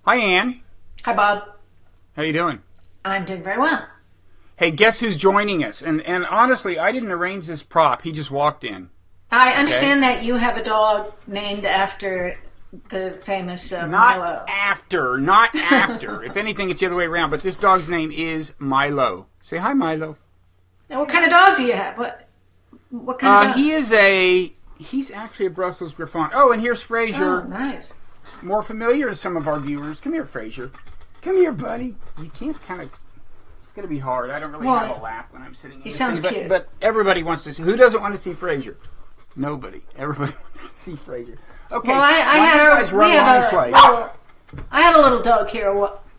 Hi, Ann. Hi, Bob. How you doing? I'm doing very well. Hey, guess who's joining us? And honestly, I didn't arrange this prop. He just walked in. I understand that you have a dog named after the famous Milo. Not after. If anything, it's the other way around. But this dog's name is Milo. Say hi, Milo. Now, what kind of dog do you have? What kind of dog? He's actually a Brussels Griffon. Oh, and here's Fraser. Oh, nice. More familiar to some of our viewers. Come here, Fraser. Come here, buddy. You can't kind of... It's going to be hard. I don't really have a lap when I'm sitting in He sounds cute. But everybody wants to see... Who doesn't want to see Fraser? Nobody. Everybody wants to see Fraser. Okay. Well, I had a little dog here,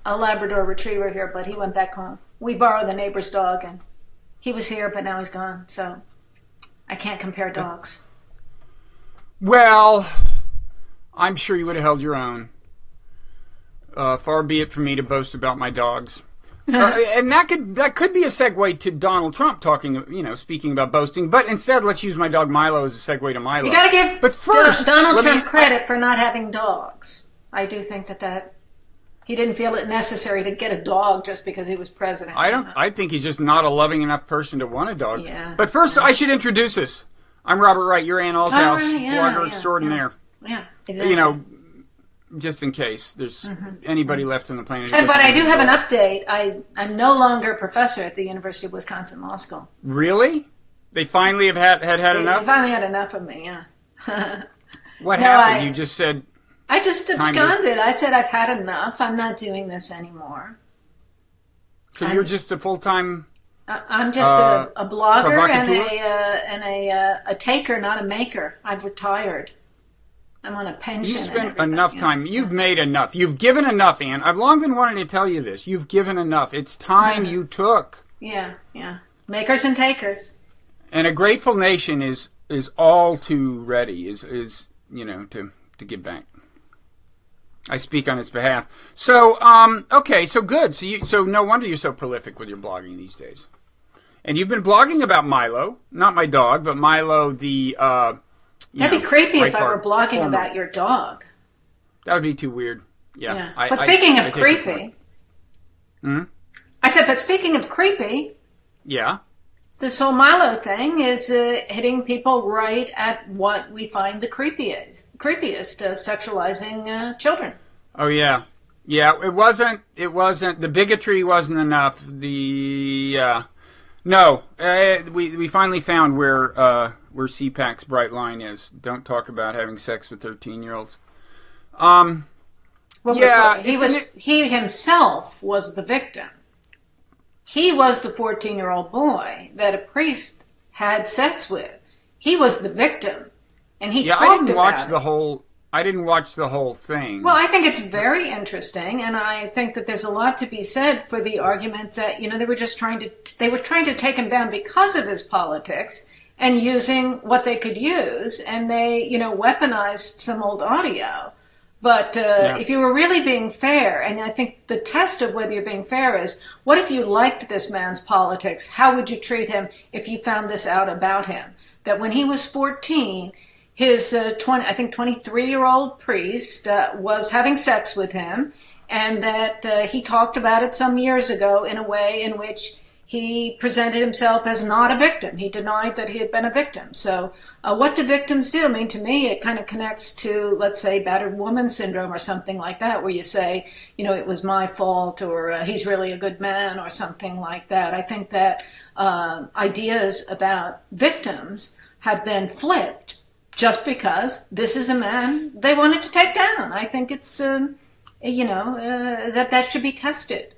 a Labrador Retriever here, but he went back home. We borrowed the neighbor's dog, and he was here, but now he's gone. So I can't compare dogs. Well, I'm sure you would have held your own. Far be it from me to boast about my dogs. And that could be a segue to Donald Trump speaking about boasting. But instead, let's use my dog Milo as a segue to Milo. You got to give Donald Trump credit for not having dogs. I do think that he didn't feel it necessary to get a dog just because he was president. I think he's just not a loving enough person to want a dog. Yeah. But first, I should introduce us. I'm Robert Wright. You're Ann Althouse, blogger extraordinaire. Yeah, exactly. Just in case there's anybody left on the planet. But I do have an update. I'm no longer a professor at the University of Wisconsin Law School. Really? They finally have had enough? They finally had enough of me, yeah. What happened? You just said... I just absconded. I said, I've had enough. I'm not doing this anymore. So you're just a full-time... I'm just a blogger and a taker, not a maker. I've retired. I'm on a pension. You spent enough time. You've made enough. You've given enough, Ann. I've long been wanting to tell you this. You've given enough. It's time you took. Yeah. Makers and takers. And a grateful nation is all too ready, to give back. I speak on its behalf. So, okay, so good. So no wonder you're so prolific with your blogging these days. And you've been blogging about Milo, not my dog, but Milo the... That'd be creepy if I were blogging about your dog. That would be too weird. Yeah. But speaking of creepy... I said, but speaking of creepy... Yeah? This whole Milo thing is hitting people right at what we find the creepiest, sexualizing children. Oh, yeah. Yeah, it wasn't, the bigotry wasn't enough. No, we finally found where CPAC's bright line is. Don't talk about having sex with 13-year-olds. He himself was the victim. He was the 14-year-old boy that a priest had sex with. He was the victim, and he talked about it. I didn't watch the whole thing. Well, I think it's very interesting, and I think that there's a lot to be said for the argument that they were trying to take him down because of his politics and using what they could use, and they weaponized some old audio. But if you were really being fair, and I think the test of whether you're being fair is, what if you liked this man's politics? How would you treat him if you found this out about him? That when he was 14, his 23-year-old priest was having sex with him, and that he talked about it some years ago in a way in which he presented himself as not a victim. He denied that he had been a victim. So what do victims do? I mean, to me, it kind of connects to, let's say, battered woman syndrome or something like that, where you say, it was my fault, or he's really a good man, or something like that. I think that ideas about victims have been flipped just because this is a man they wanted to take down. I think it's, that should be tested.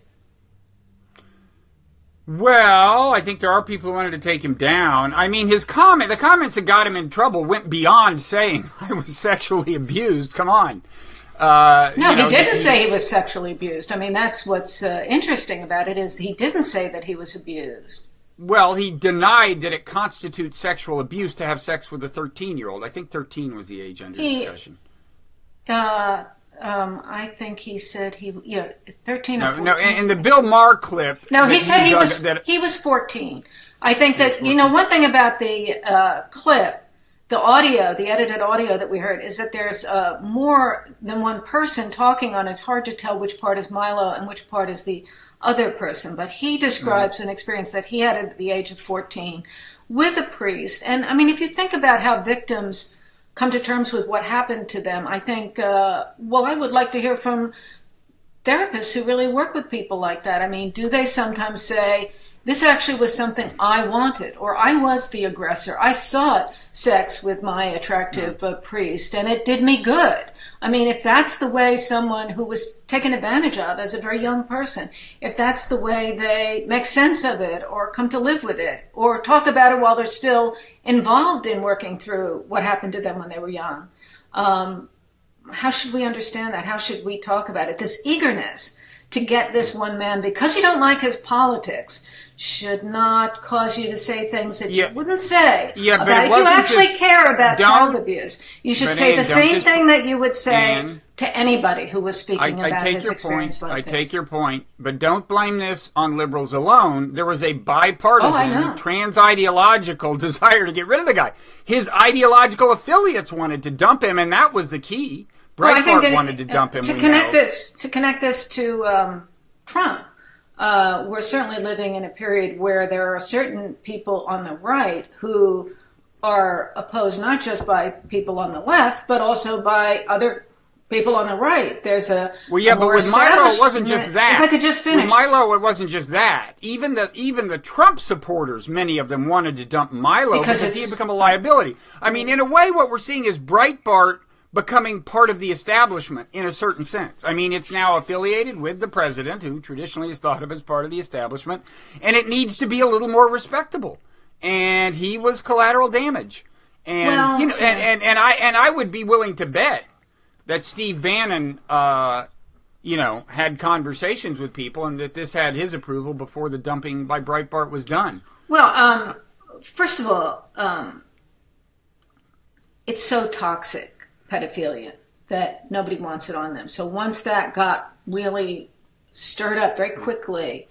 Well, I think there are people who wanted to take him down. I mean, the comments that got him in trouble went beyond saying I was sexually abused. Come on. No, he didn't say he was sexually abused. I mean, that's what's interesting about it, is he didn't say that he was abused. Well, he denied that it constitutes sexual abuse to have sex with a 13-year-old. I think 13 was the age under discussion. I think he said 13 or 14. No, in the Bill Maher clip... No, he said he was 14. I think that, one thing about the clip the audio, the edited audio that we heard, is that there's more than one person talking on it. It's hard to tell which part is Milo and which part is the other person. But he describes an experience that he had at the age of 14 with a priest. And I mean, if you think about how victims come to terms with what happened to them, I think, I would like to hear from therapists who really work with people like that. I mean, do they sometimes say, this actually was something I wanted, or I was the aggressor. I sought sex with my attractive priest, and it did me good. I mean, if that's the way someone who was taken advantage of as a very young person, if that's the way they make sense of it, or come to live with it, or talk about it while they're still involved in working through what happened to them when they were young, how should we understand that? How should we talk about it? This eagerness to get this one man, because you don't like his politics, should not cause you to say things that you wouldn't say about if you actually care about child abuse. You should say the same thing that you would say to anybody who was speaking about his experience like this. I take your point, but don't blame this on liberals alone. There was a bipartisan, trans-ideological desire to get rid of the guy. His ideological affiliates wanted to dump him, and that was the key. Breitbart wanted to dump him. To connect this to Trump, we're certainly living in a period where there are certain people on the right who are opposed not just by people on the left, but also by other people on the right. There's a but with Milo, it wasn't just that. If I could just finish. With Milo, it wasn't just that. Even the Trump supporters, many of them wanted to dump Milo because he had become a liability. I mean, in a way, what we're seeing is Breitbart becoming part of the establishment in a certain sense. I mean, it's now affiliated with the president, who traditionally is thought of as part of the establishment, and it needs to be a little more respectable. And he was collateral damage. And I would be willing to bet that Steve Bannon had conversations with people, and that this had his approval before the dumping by Breitbart was done. Well, first of all, it's so toxic, pedophilia, that nobody wants it on them. So once that got really stirred up very quickly,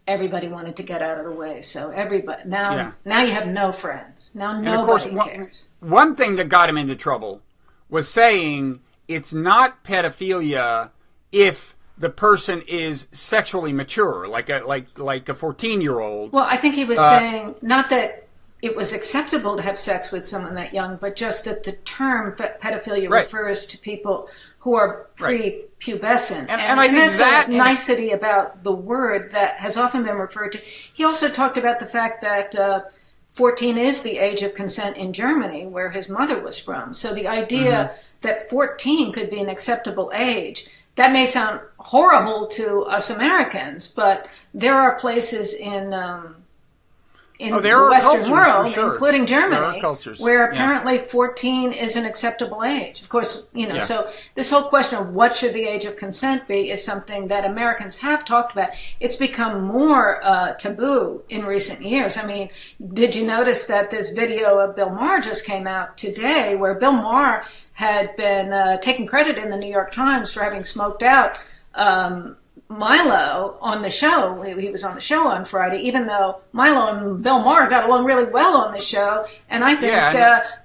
everybody wanted to get out of the way. So everybody now you have no friends. Now nobody cares. One thing that got him into trouble was saying it's not pedophilia if the person is sexually mature, like a 14-year-old. Well, I think he was saying not that it was acceptable to have sex with someone that young, but just that the term pedophilia refers to people who are prepubescent. And I think that's that a nicety about the word that has often been referred to. He also talked about the fact that 14 is the age of consent in Germany, where his mother was from. So the idea that 14 could be an acceptable age, that may sound horrible to us Americans, but there are places in the Western world, including Germany, where apparently 14 is an acceptable age. Of course, so this whole question of what should the age of consent be is something that Americans have talked about. It's become more taboo in recent years. I mean, did you notice that this video of Bill Maher just came out today, where Bill Maher had been taking credit in the New York Times for having smoked out Milo on the show. He was on the show on Friday, even though Milo and Bill Maher got along really well on the show. And I think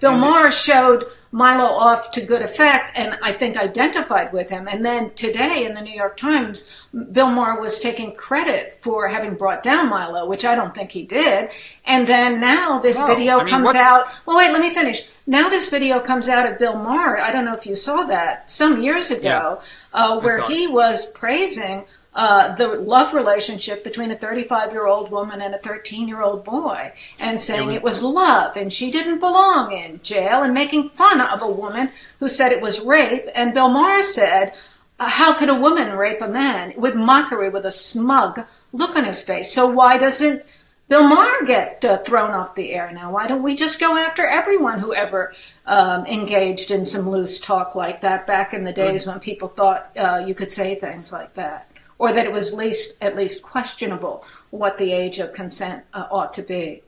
Bill Maher showed Milo off to good effect, and I think identified with him. And then today in the New York Times, Bill Maher was taking credit for having brought down Milo, which I don't think he did. And then now this video comes out. Well, wait, let me finish. Now this video comes out of Bill Maher. I don't know if you saw that some years ago, where he was praising the love relationship between a 35-year-old woman and a 13-year-old boy, and saying it was love and she didn't belong in jail, and making fun of a woman who said it was rape. And Bill Maher said, how could a woman rape a man? With mockery, with a smug look on his face. So why doesn't Bill Maher get thrown off the air now? Why don't we just go after everyone who ever engaged in some loose talk like that back in the days when people thought you could say things like that? Or that it was at least questionable what the age of consent ought to be.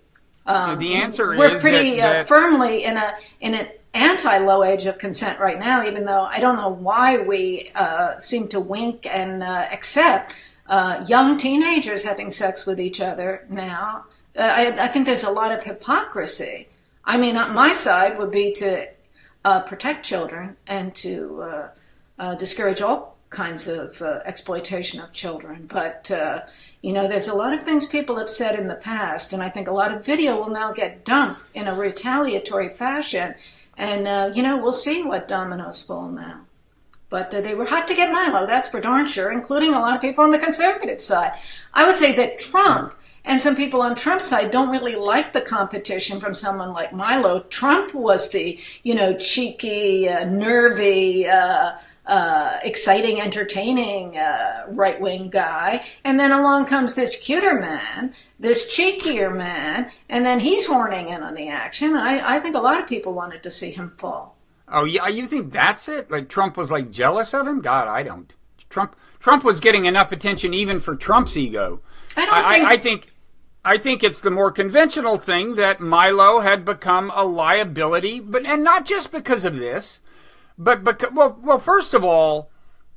The answer is we're pretty firmly in an anti-low age of consent right now, even though I don't know why we seem to wink and accept young teenagers having sex with each other now. I think there's a lot of hypocrisy I mean, my side would be to protect children and to discourage all kinds of exploitation of children. But, there's a lot of things people have said in the past, and I think a lot of video will now get dumped in a retaliatory fashion. And, we'll see what dominoes fall now. But they were hot to get Milo, that's for darn sure, including a lot of people on the conservative side. I would say that Trump and some people on Trump's side don't really like the competition from someone like Milo. Trump was the, cheeky, nervy, exciting, entertaining right-wing guy. And then along comes this cuter man, this cheekier man, and then he's horning in on the action. I think a lot of people wanted to see him fall. Oh, yeah, you think that's it? Like Trump was jealous of him? God, I don't. Trump was getting enough attention even for Trump's ego. I think it's the more conventional thing that Milo had become a liability, and not just because of this, but because, well, first of all,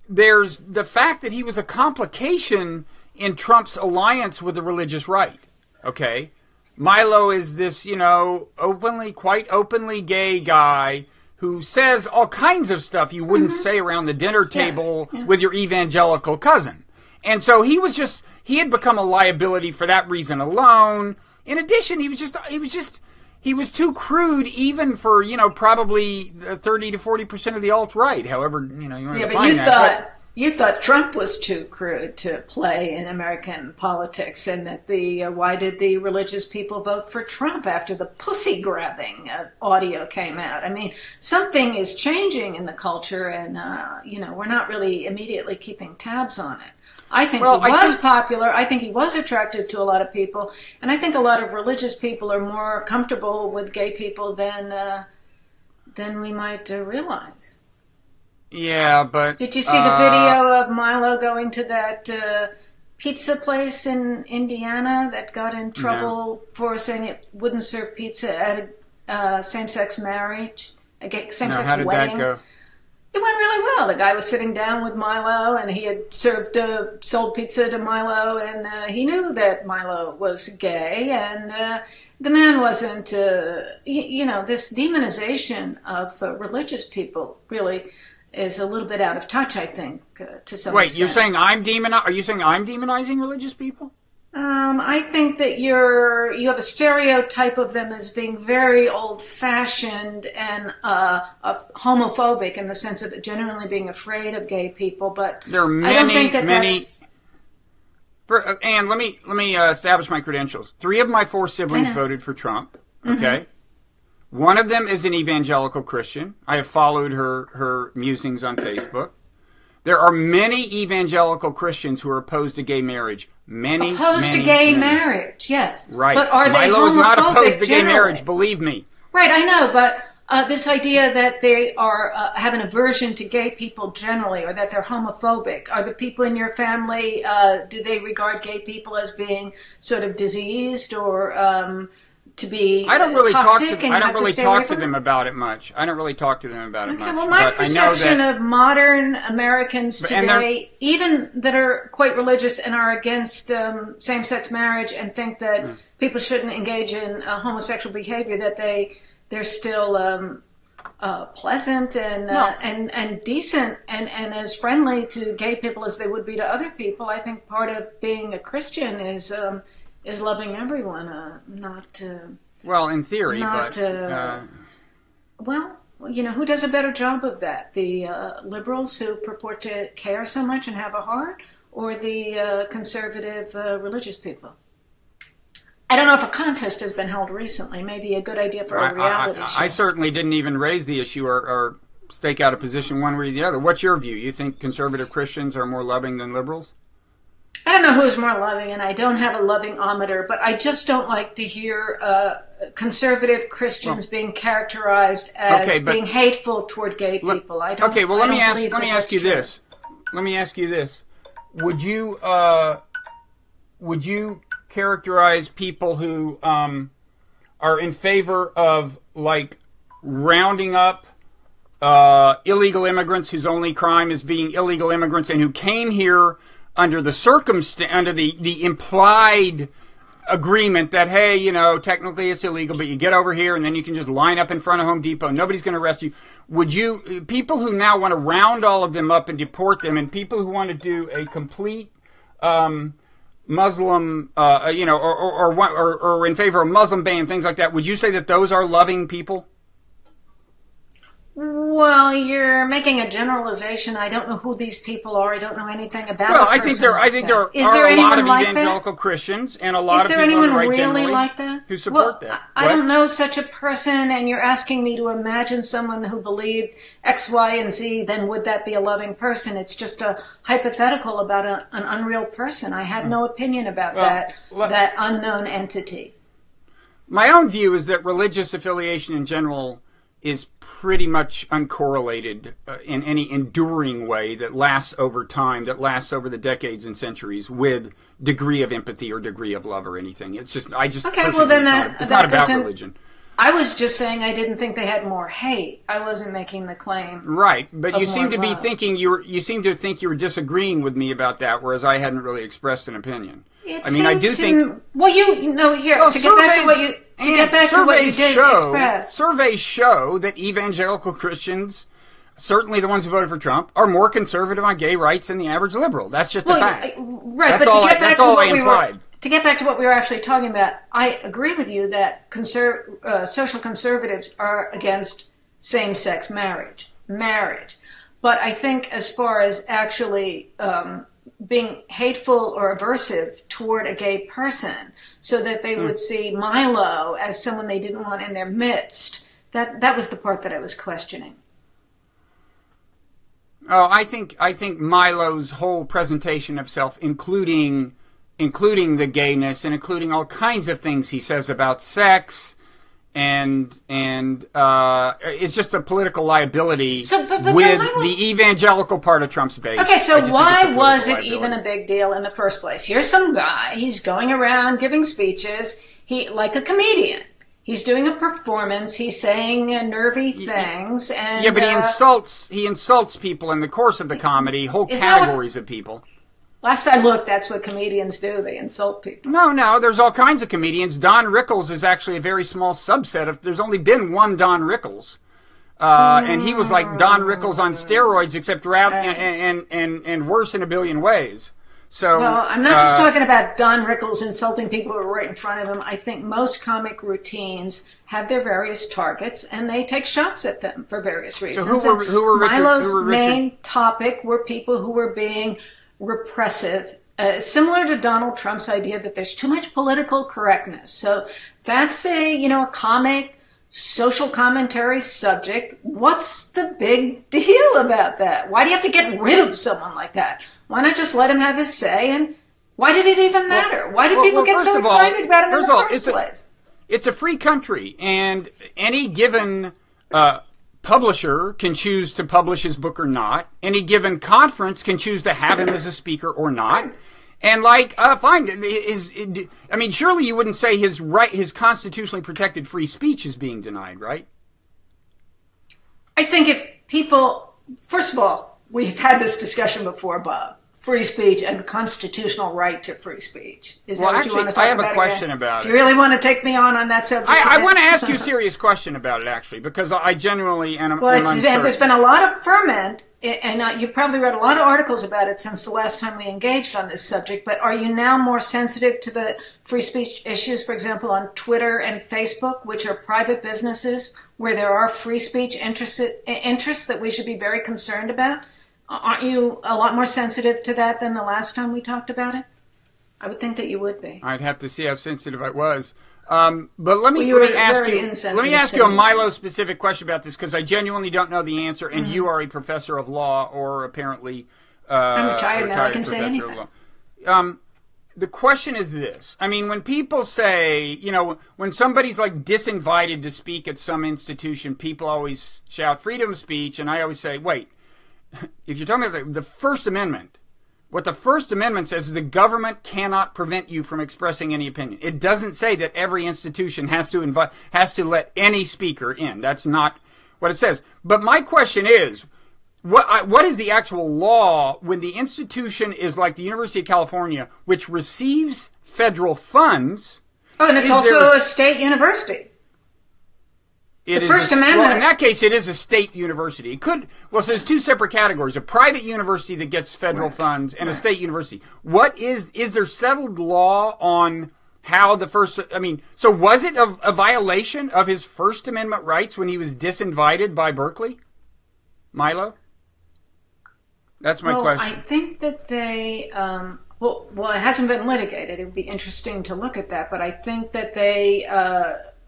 there's the fact that he was a complication in Trump's alliance with the religious right. Okay, Milo is this, quite openly gay guy who says all kinds of stuff you wouldn't say around the dinner table with your evangelical cousin. And so he had become a liability for that reason alone. In addition, he was too crude even for, probably 30 to 40% of the alt-right, however, you want to define that. You thought Trump was too crude to play in American politics, and that why did the religious people vote for Trump after the pussy-grabbing audio came out? I mean, something is changing in the culture, and, we're not really immediately keeping tabs on it. I think he was popular. I think he was attractive to a lot of people, and I think a lot of religious people are more comfortable with gay people than we might realize. Yeah, but did you see the video of Milo going to that pizza place in Indiana that got in trouble for saying it wouldn't serve pizza at a same-sex marriage, a same-sex how did wedding? That go? It went really well. The guy was sitting down with Milo, and he had sold pizza to Milo, and he knew that Milo was gay, and the man wasn't, this demonization of religious people really is a little bit out of touch, I think, to some extent. Wait, you're saying are you saying I'm demonizing religious people? I think that you have a stereotype of them as being very old-fashioned and homophobic in the sense of generally being afraid of gay people. But there are many, I don't think that's... And let me establish my credentials. 3 of my 4 siblings voted for Trump. Okay. Mm-hmm. One of them is an evangelical Christian. I have followed her musings on Facebook. There are many evangelical Christians who are opposed to gay marriage. Opposed to gay marriage, yes. Right. But are they Milo is not opposed to gay generally? marriage, believe me. Right, I know, but this idea that they are have an aversion to gay people generally, or that they're homophobic, are the people in your family, do they regard gay people as being sort of diseased or to be I don't really toxic talk to them about it much. I don't really talk to them about it much. Okay, well, my perception of modern Americans today, even that are quite religious and are against same-sex marriage and think that people shouldn't engage in homosexual behavior, that they're still pleasant and decent and as friendly to gay people as they would be to other people. I think part of being a Christian is loving everyone, not... well, in theory, well, who does a better job of that? The liberals who purport to care so much and have a heart, or the conservative religious people? I don't know if a contest has been held recently. Maybe a good idea for a reality show. I certainly didn't even raise the issue or stake out a position one way or the other. What's your view? You think conservative Christians are more loving than liberals? I don't know who's more loving, and I don't have a loving-ometer, but I just don't like to hear conservative Christians being characterized as being hateful toward gay people. I don't. Okay, well, let me ask you this. Let me ask you this: Would you characterize people who are in favor of rounding up illegal immigrants whose only crime is being illegal immigrants and who came here under the implied agreement that, hey, you know, technically it's illegal, but you get over here and then you can just line up in front of Home Depot. Nobody's going to arrest you. Would you, people who now want to round all of them up and deport them, and people who want to do a complete Muslim, you know, or in favor of Muslim ban, things like that, would you say that those are loving people? Well, you're making a generalization. I don't know who these people are. I don't know anything about. Well, I think there are a lot of evangelical Christians and a lot of people on the right generally like that? Who support that. I don't know such a person, and you're asking me to imagine someone who believed X, Y, and Z. Then would that be a loving person? It's just a hypothetical about an unreal person. I have no opinion about that unknown entity. My own view is that religious affiliation in general is pretty much uncorrelated in any enduring way that lasts over time, that lasts over the decades and centuries with degree of empathy or degree of love or anything. It's just, okay, well then it's not about religion. I was just saying I didn't think they had more hate. I wasn't making the claim. Right, but you seem to be thinking you seem to think you were disagreeing with me about that, whereas I hadn't really expressed an opinion. I do think. Well, you know, here to get back to what you. To get back to what you did express. Surveys show that evangelical Christians, certainly the ones who voted for Trump, are more conservative on gay rights than the average liberal. That's just a fact. Right, that's but to get back to what we were actually talking about, I agree with you that social conservatives are against same-sex marriage. But I think as far as actually being hateful or aversive toward a gay person so that they would see Milo as someone they didn't want in their midst, that was the part that I was questioning. Oh, I think Milo's whole presentation of self, including the gayness and including all kinds of things he says about sex, and it's just a political liability with the evangelical part of Trump's base. Okay, so why was it even a big deal in the first place? Here's some guy, he's going around giving speeches, like a comedian. He's doing a performance, he's saying nervy things, and yeah, but he insults people in the course of the comedy, whole categories of people. Last I looked, that's what comedians do. They insult people. No, there's all kinds of comedians. Don Rickles is actually a very small subset of. There's only been one Don Rickles, and he was like Don Rickles on steroids, except and worse in a billion ways. So, well, I'm not just talking about Don Rickles insulting people who are right in front of him. I think most comic routines have their various targets, and they take shots at them for various reasons. So who were Milo's main topic were people who were being repressive, similar to Donald Trump's idea that there's too much political correctness. So that's a comic, social commentary subject. What's the big deal about that? Why do you have to get rid of someone like that? Why not just let him have his say? And why did it even matter? Why did people get so excited about him in the first place? It's a free country, and any given publisher can choose to publish his book or not. Any given conference can choose to have him as a speaker or not. And fine, surely you wouldn't say his constitutionally protected free speech is being denied, right? I think if people, first of all, we've had this discussion before, Bob. Free speech and constitutional right to free speech. Is that what you want to talk about? I have a question about it. Do you really want to take me on that subject? I want to ask you a serious question about it, actually, because I genuinely am uncertain. There's been a lot of ferment, and you've probably read a lot of articles about it since the last time we engaged on this subject, but are you now more sensitive to the free speech issues, for example, on Twitter and Facebook, which are private businesses, where there are free speech interests that we should be very concerned about? Aren't you a lot more sensitive to that than the last time we talked about it? I would think that you would be. I'd have to see how sensitive I was. But let me ask you a Milo-specific question about this, because I genuinely don't know the answer, and you are a professor of law, or apparently I'm retired now. I can say anything. The question is this. I mean, when people say, when somebody's like disinvited to speak at some institution, people always shout freedom of speech, and I always say, wait. If you're talking about the First Amendment, what the First Amendment says is the government cannot prevent you from expressing any opinion. It doesn't say that every institution has to let any speaker in. That's not what it says. But my question is, what is the actual law when the institution is like the University of California, which receives federal funds? Oh, and it's also a state university. The First Amendment. Well, in that case, it is a state university. It could. Well, so there's two separate categories: a private university that gets federal funds, and a state university. What is there settled law on how the first? I mean, so was it a violation of his First Amendment rights when he was disinvited by Berkeley, Milo? That's my question. I think that they. Well, it hasn't been litigated. It would be interesting to look at that, but I think that they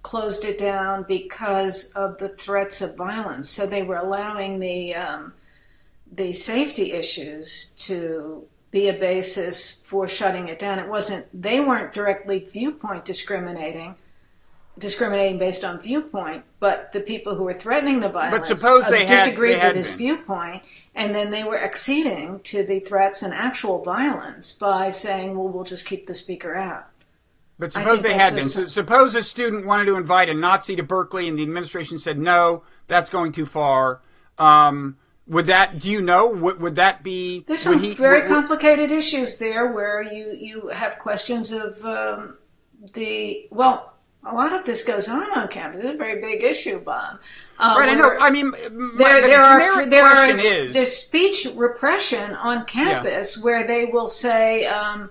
closed it down because of the threats of violence. So they were allowing the safety issues to be a basis for shutting it down. They weren't directly viewpoint discriminating based on viewpoint, but the people who were threatening the violence disagreed with his viewpoint, and then they were acceding to the threats and actual violence by saying, well, we'll just keep the speaker out. But suppose they had been. Suppose a student wanted to invite a Nazi to Berkeley and the administration said, no, that's going too far. Would that, do you know, would that be... There's some very complicated issues there where you have questions of a lot of this goes on campus. It's a very big issue, Bob. Right, I know. I mean, there's speech repression on campus where they will say... that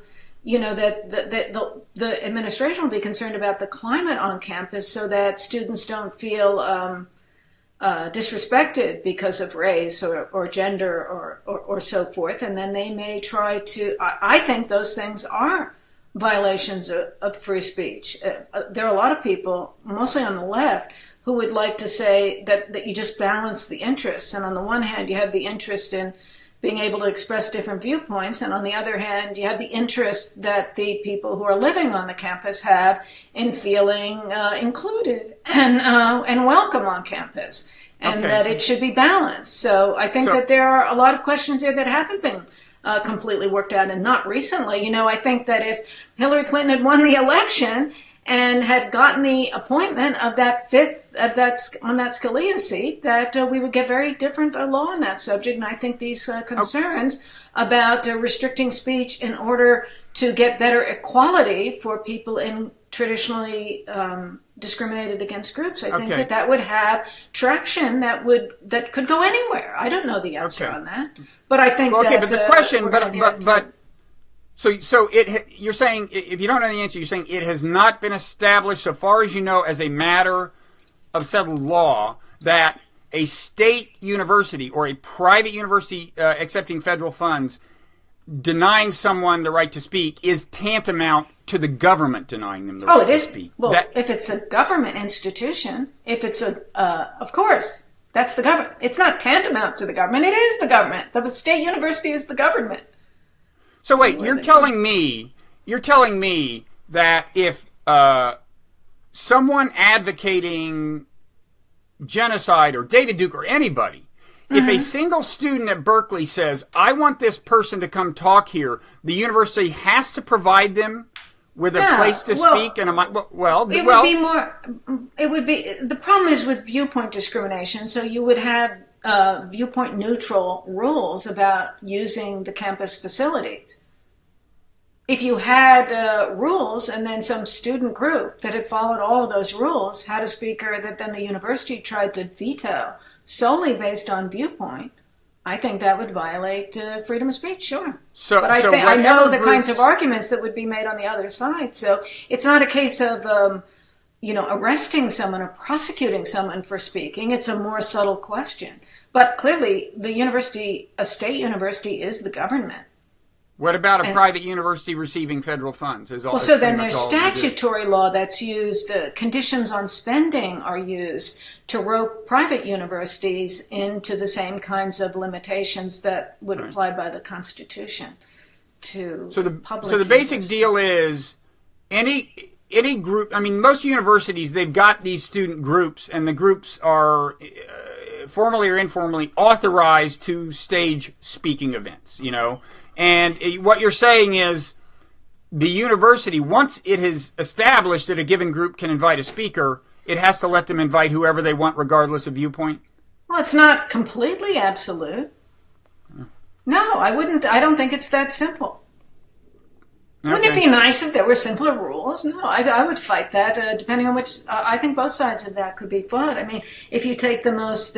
the administration will be concerned about the climate on campus so that students don't feel disrespected because of race or gender or so forth. And then they may try to, I think those things are violations of free speech. There are a lot of people, mostly on the left, who would like to say that you just balance the interests. And on the one hand, you have the interest in being able to express different viewpoints, and on the other hand, you have the interest that the people who are living on the campus have in feeling included and welcome on campus, and that it should be balanced. So I think that there are a lot of questions there that haven't been completely worked out, and not recently. I think that if Hillary Clinton had won the election and had gotten the appointment of that on that Scalia seat, that we would get very different law on that subject. And I think these concerns about restricting speech in order to get better equality for people in traditionally discriminated against groups, I think that would have traction that could go anywhere. I don't know the answer on that, but I think but the question, but. So you're saying, if you don't know the answer, you're saying it has not been established, so far as you know, as a matter of settled law, that a state university or a private university accepting federal funds denying someone the right to speak is tantamount to the government denying them the right to speak. Well, if it's a government institution, if it's of course, that's the government. It's not tantamount to the government. It is the government. The state university is the government. So wait, you're telling me that if someone advocating genocide or David Duke or anybody, if a single student at Berkeley says, I want this person to come talk here, the university has to provide them with a place to speak? And the problem is with viewpoint discrimination, so you would have viewpoint neutral rules about using the campus facilities. If you had rules and then some student group that had followed all of those rules had a speaker that then the university tried to veto solely based on viewpoint, I think that would violate freedom of speech, sure. But I know the kinds of arguments that would be made on the other side. So it's not a case of arresting someone or prosecuting someone for speaking. It's a more subtle question. But clearly, a state university is the government. What about a private university receiving federal funds? So then there's statutory law that's used. Conditions on spending are used to rope private universities into the same kinds of limitations that would apply by the Constitution to public. So the basic deal is any group. I mean, most universities, they've got these student groups, and the groups are formally or informally authorized to stage speaking events, And what you're saying is the university, once it has established that a given group can invite a speaker, it has to let them invite whoever they want regardless of viewpoint? Well, it's not completely absolute. No, I wouldn't. I don't think it's that simple. Okay. Wouldn't it be nice if there were simpler rules? No, I would fight that, depending on which... I think both sides of that could be fought. I mean, if you take the most...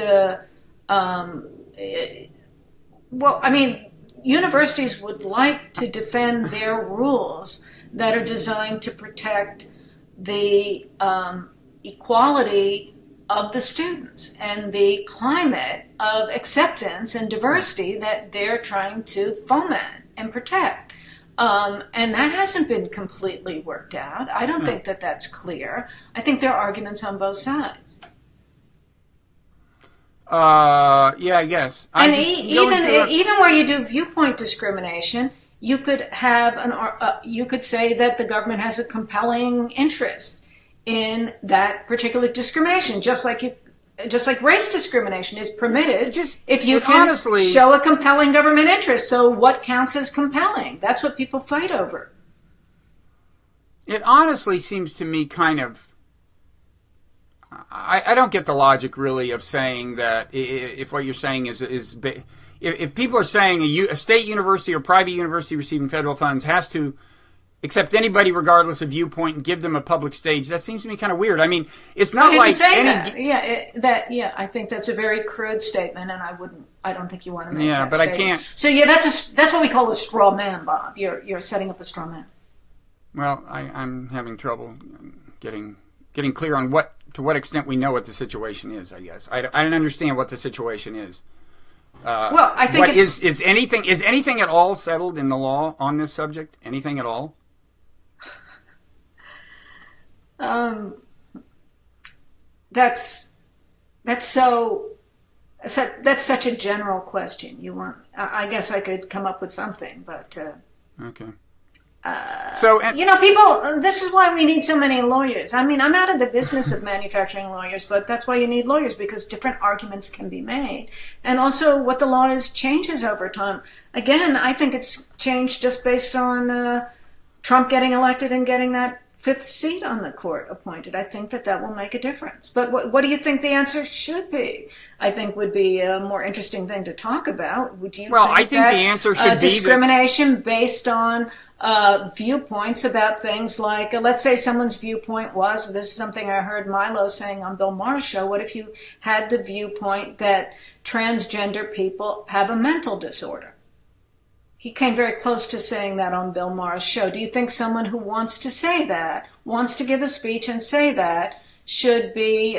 universities would like to defend their rules that are designed to protect the equality of the students and the climate of acceptance and diversity that they're trying to foment and protect. And that hasn't been completely worked out. I don't think that that's clear. I think there are arguments on both sides. Yeah, I guess. And even where you do viewpoint discrimination, you could have you could say that the government has a compelling interest in that particular discrimination, just like race discrimination is permitted if you can honestly show a compelling government interest. So what counts as compelling? That's what people fight over. It honestly seems to me kind of... I don't get the logic really of saying that if what you're saying is if people are saying a state university or private university receiving federal funds has to accept anybody regardless of viewpoint and give them a public stage, that seems to me kind of weird. I mean, it's not like that. I think that's a very crude statement, and I don't think you want to make that statement. I can't. So that's what we call a straw man, Bob. You're setting up a straw man. Well, I'm having trouble getting clear on to what extent we know what the situation is. I guess I don't understand what the situation is. Well, I think is anything at all settled in the law on this subject? Anything at all? That's such a general question. I guess I could come up with something, but okay. People, this is why we need so many lawyers. I mean, I'm out of the business of manufacturing lawyers, but that's why you need lawyers, because different arguments can be made. And also what the law is changes over time. Again, I think it's changed just based on Trump getting elected and getting that 5th seat on the court appointed. I think that will make a difference. But what do you think the answer should be? I think would be a more interesting thing to talk about. I think the answer should be discrimination based on viewpoints about things like, let's say someone's viewpoint was, this is something I heard Milo saying on Bill Maher's show, what if you had the viewpoint that transgender people have a mental disorder? He came very close to saying that on Bill Maher's show. Do you think someone who wants to say that, wants to give a speech and say that, should be,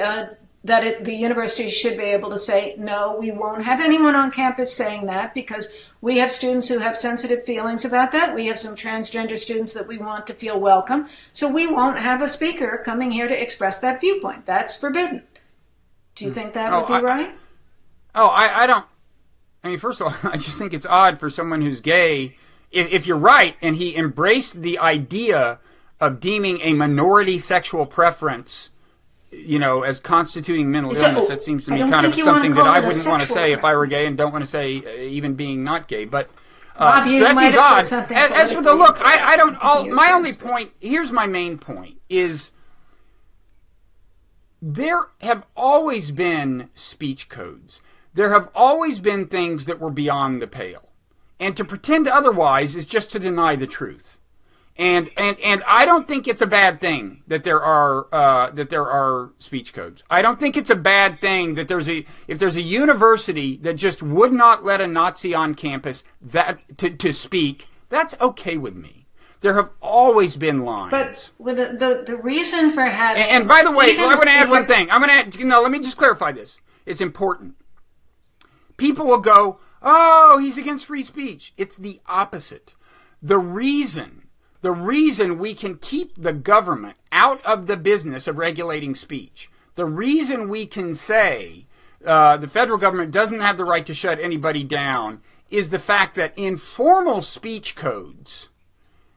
the university should be able to say, no, we won't have anyone on campus saying that because we have students who have sensitive feelings about that. We have some transgender students that we want to feel welcome. So we won't have a speaker coming here to express that viewpoint. That's forbidden. Do you think that would be right? I don't. I mean, first of all, I just think it's odd for someone who's gay, if you're right, and he embraced the idea of deeming a minority sexual preference, as constituting mental illness. That seems to me kind of something that I wouldn't want to say if I were gay, and don't want to say even being not gay. But Bob, so that seems odd. As for the look, I don't. My only point, here's my main point, is there have always been speech codes. There have always been things that were beyond the pale. And to pretend otherwise is just to deny the truth. And I don't think it's a bad thing that there are speech codes. I don't think it's a bad thing that if there's a university that just would not let a Nazi on campus to speak, that's okay with me. There have always been lines. But with the reason for having... And by the way, I want to add one thing. Let me just clarify this. It's important. People will go, oh, he's against free speech. It's the opposite. The reason we can keep the government out of the business of regulating speech, the reason we can say the federal government doesn't have the right to shut anybody down, is the fact that informal speech codes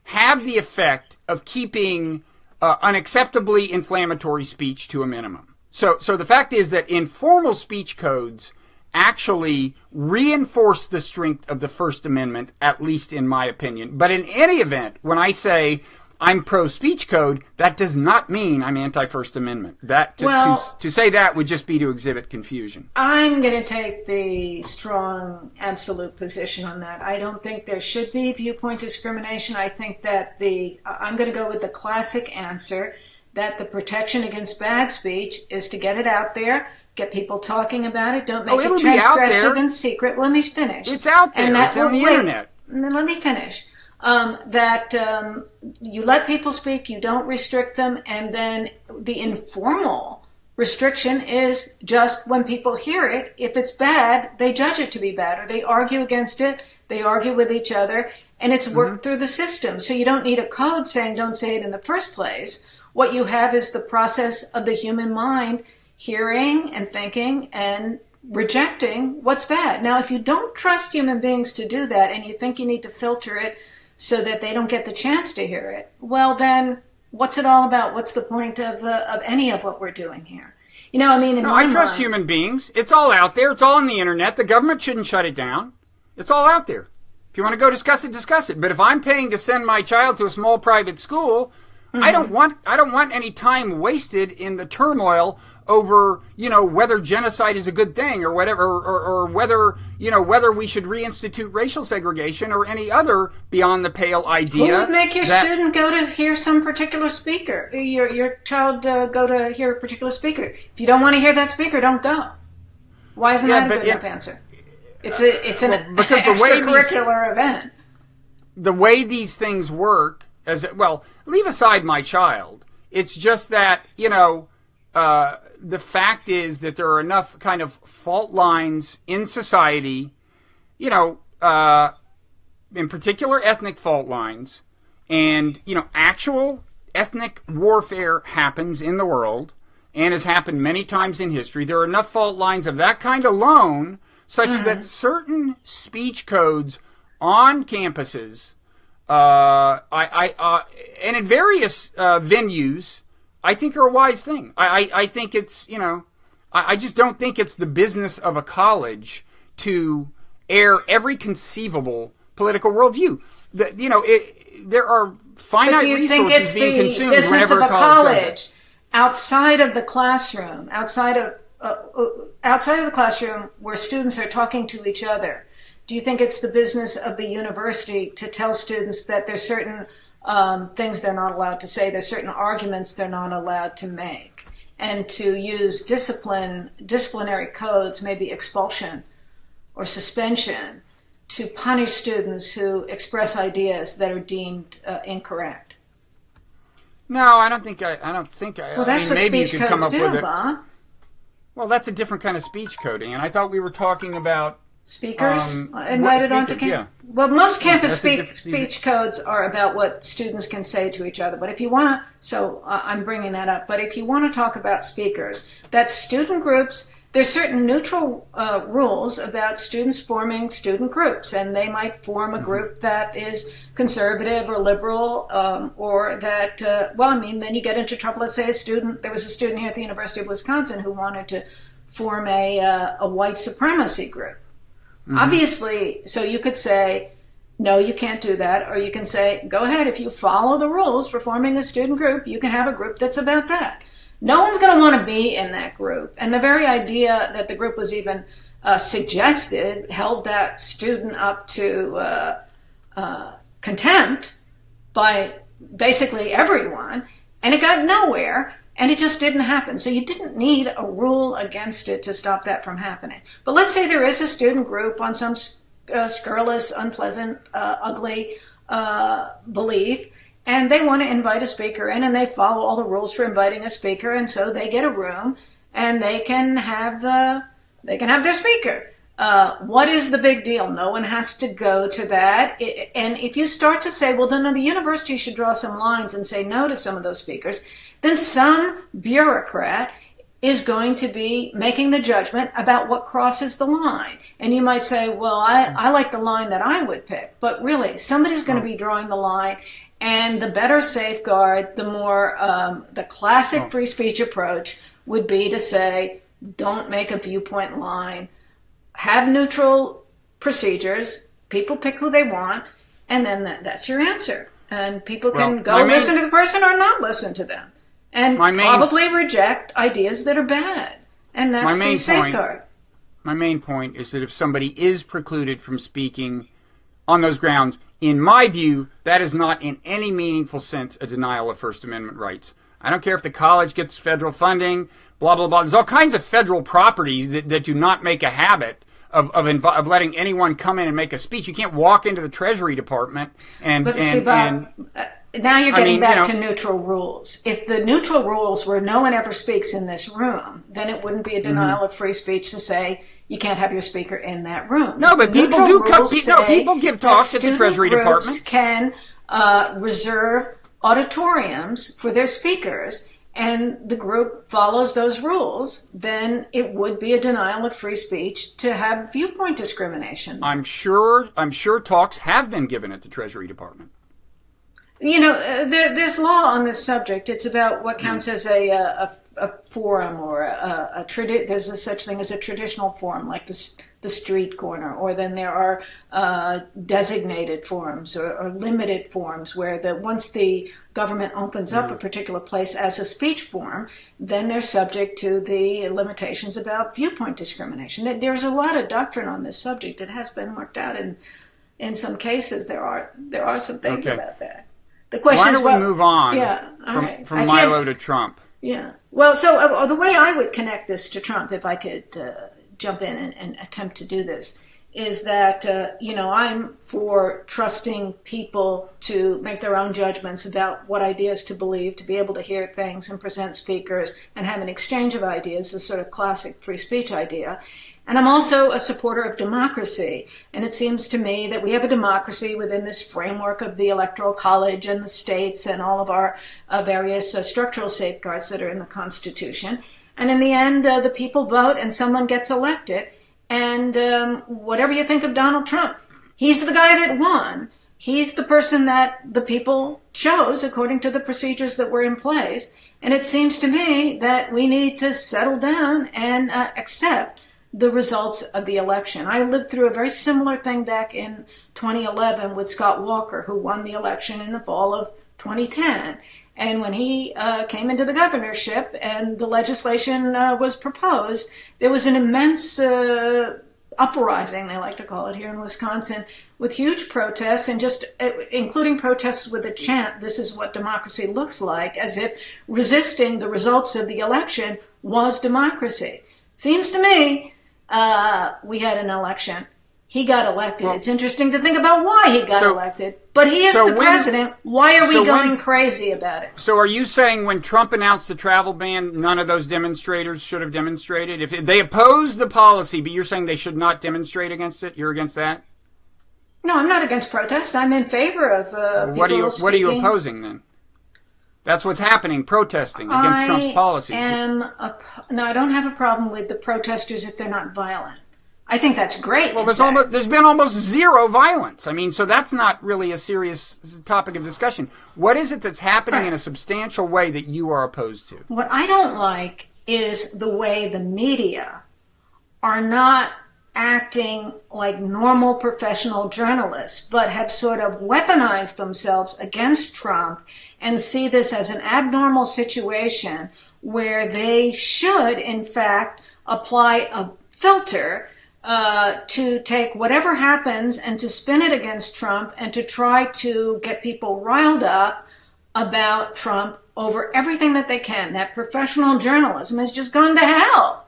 have the effect of keeping unacceptably inflammatory speech to a minimum. So the fact is that informal speech codes actually reinforce the strength of the First Amendment, at least in my opinion. But in any event, when I say I'm pro-speech code, that does not mean I'm anti-First Amendment. To say that would just be to exhibit confusion. I'm going to take the strong absolute position on that. I don't think there should be viewpoint discrimination. I think that I'm going to go with the classic answer that the protection against bad speech is to get it out there, get people talking about it, don't make it transgressive and secret. Let me finish. It's out there. It's on the internet. Let me finish. You let people speak, you don't restrict them, and then the informal restriction is just when people hear it, if it's bad, they judge it to be bad, or they argue against it, they argue with each other, and it's worked through the system. So you don't need a code saying don't say it in the first place. What you have is the process of the human mind hearing and thinking and rejecting what's bad. Now, if you don't trust human beings to do that and you think you need to filter it so that they don't get the chance to hear it, well, then what's it all about? What's the point of any of what we're doing here? You know, I mean, I trust human beings. It's all out there. It's all on the internet. The government shouldn't shut it down. It's all out there. If you want to go discuss it, discuss it. But if I'm paying to send my child to a small private school, I don't want any time wasted in the turmoil over, whether genocide is a good thing or whatever, or whether, whether we should reinstitute racial segregation or any other beyond the pale idea. Who would make your student go to hear some particular speaker? Your child go to hear a particular speaker. If you don't want to hear that speaker, don't go. Why isn't that a good enough answer? It's an extracurricular event. The way these things work, leave aside my child. It's just that, the fact is that there are enough kind of fault lines in society, in particular ethnic fault lines, and, actual ethnic warfare happens in the world and has happened many times in history. There are enough fault lines of that kind alone such that certain speech codes on campuses and in various venues, I think are a wise thing. I think it's, I just don't think it's the business of a college to air every conceivable political worldview. There are finite resources being consumed whenever a college outside of the classroom, outside of the classroom where students are talking to each other. Do you think it's the business of the university to tell students that there's certain things they're not allowed to say, there's certain arguments they're not allowed to make, and to use disciplinary codes, maybe expulsion or suspension, to punish students who express ideas that are deemed incorrect? No, I don't think. Well, that's what maybe speech codes do, Bob. Well, that's a different kind of speech coding, and I thought we were talking about speakers invited onto campus. Yeah. Well, most campus speech codes are about what students can say to each other. But if you want to, I'm bringing that up. But if you want to talk about speakers, that's student groups. There's certain neutral rules about students forming student groups, and they might form a group that is conservative or liberal, or that. Then you get into trouble. Let's say there was a student here at the University of Wisconsin who wanted to form a white supremacy group. Obviously, so you could say, no, you can't do that. Or you can say, go ahead, if you follow the rules for forming a student group, you can have a group that's about that. No one's going to want to be in that group. And the very idea that the group was even suggested held that student up to contempt by basically everyone. And it got nowhere. And it just didn't happen. So you didn't need a rule against it to stop that from happening. But let's say there is a student group on some scurrilous, unpleasant, ugly belief, and they want to invite a speaker in, and they follow all the rules for inviting a speaker, and so they get a room, and they can have their speaker. What is the big deal? No one has to go to that. And if you start to say, well, then the university should draw some lines and say no to some of those speakers, then some bureaucrat is going to be making the judgment about what crosses the line. And you might say, well, I like the line that I would pick. But really, somebody's going to be drawing the line. And the better safeguard, the more the classic free speech approach would be to say, don't make a viewpoint line. Have neutral procedures. People pick who they want. And then that's your answer. And people can go listen to the person or not listen to them. And probably reject ideas that are bad. And that's the safeguard. My main point is that if somebody is precluded from speaking on those grounds, in my view, that is not in any meaningful sense a denial of First Amendment rights. I don't care if the college gets federal funding, blah, blah, blah. There's all kinds of federal properties that do not make a habit of letting anyone come in and make a speech. You can't walk into the Treasury Department and... Now you're getting back to neutral rules. If the neutral rules were no one ever speaks in this room, then it wouldn't be a denial of free speech to say you can't have your speaker in that room. No, but people do come. People give talks at the Treasury Department. Can reserve auditoriums for their speakers, and the group follows those rules, then it would be a denial of free speech to have viewpoint discrimination. I'm sure talks have been given at the Treasury Department. You know, there's law on this subject. It's about what counts as a forum or there's a such thing as a traditional forum, like the street corner, or then there are designated forums or limited forums where once the government opens up a particular place as a speech forum, then they're subject to the limitations about viewpoint discrimination. There's a lot of doctrine on this subject. It has been worked out in some cases. There are some things about that. The question Why don't we move on from Milo to Trump? Yeah. Well, so the way I would connect this to Trump, if I could jump in and attempt to do this, is that, I'm for trusting people to make their own judgments about what ideas to believe, to be able to hear things and present speakers and have an exchange of ideas, a sort of classic free speech idea. And I'm also a supporter of democracy. And it seems to me that we have a democracy within this framework of the Electoral College and the states and all of our various structural safeguards that are in the Constitution. And in the end, the people vote and someone gets elected. And whatever you think of Donald Trump, he's the guy that won. He's the person that the people chose according to the procedures that were in place. And it seems to me that we need to settle down and accept the results of the election. I lived through a very similar thing back in 2011 with Scott Walker, who won the election in the fall of 2010. And when he came into the governorship and the legislation was proposed, there was an immense uprising, they like to call it here in Wisconsin, with huge protests and just including protests with a chant, "This is what democracy looks like," as if resisting the results of the election was democracy. Seems to me we had an election. He got elected. Well, it's interesting to think about why he got elected. But he is the president. Why are we going crazy about it? So are you saying when Trump announced the travel ban, none of those demonstrators should have demonstrated? If they oppose the policy, but you're saying they should not demonstrate against it? You're against that? No, I'm not against protest. I'm in favor of people speaking. What are you opposing then? That's what's happening, protesting against Trump's policies. No, I don't have a problem with the protesters if they're not violent. I think that's great. Well, there's been almost zero violence. I mean, so that's not really a serious topic of discussion. What is it that's happening in a substantial way that you are opposed to? What I don't like is the way the media are not acting like normal professional journalists, but have sort of weaponized themselves against Trump and see this as an abnormal situation where they should, in fact, apply a filter to take whatever happens and to spin it against Trump and to try to get people riled up about Trump over everything that they can. That professional journalism has just gone to hell.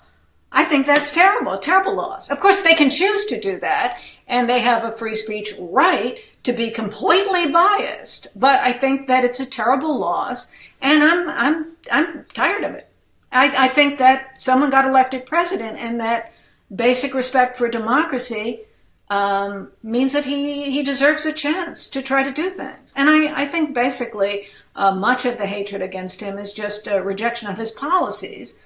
I think that's terrible, a terrible loss. Of course, they can choose to do that, and they have a free speech right to be completely biased. But I think that it's a terrible loss, and I'm tired of it. I think that someone got elected president, and that basic respect for democracy means that he deserves a chance to try to do things. And I think basically much of the hatred against him is just a rejection of his policies.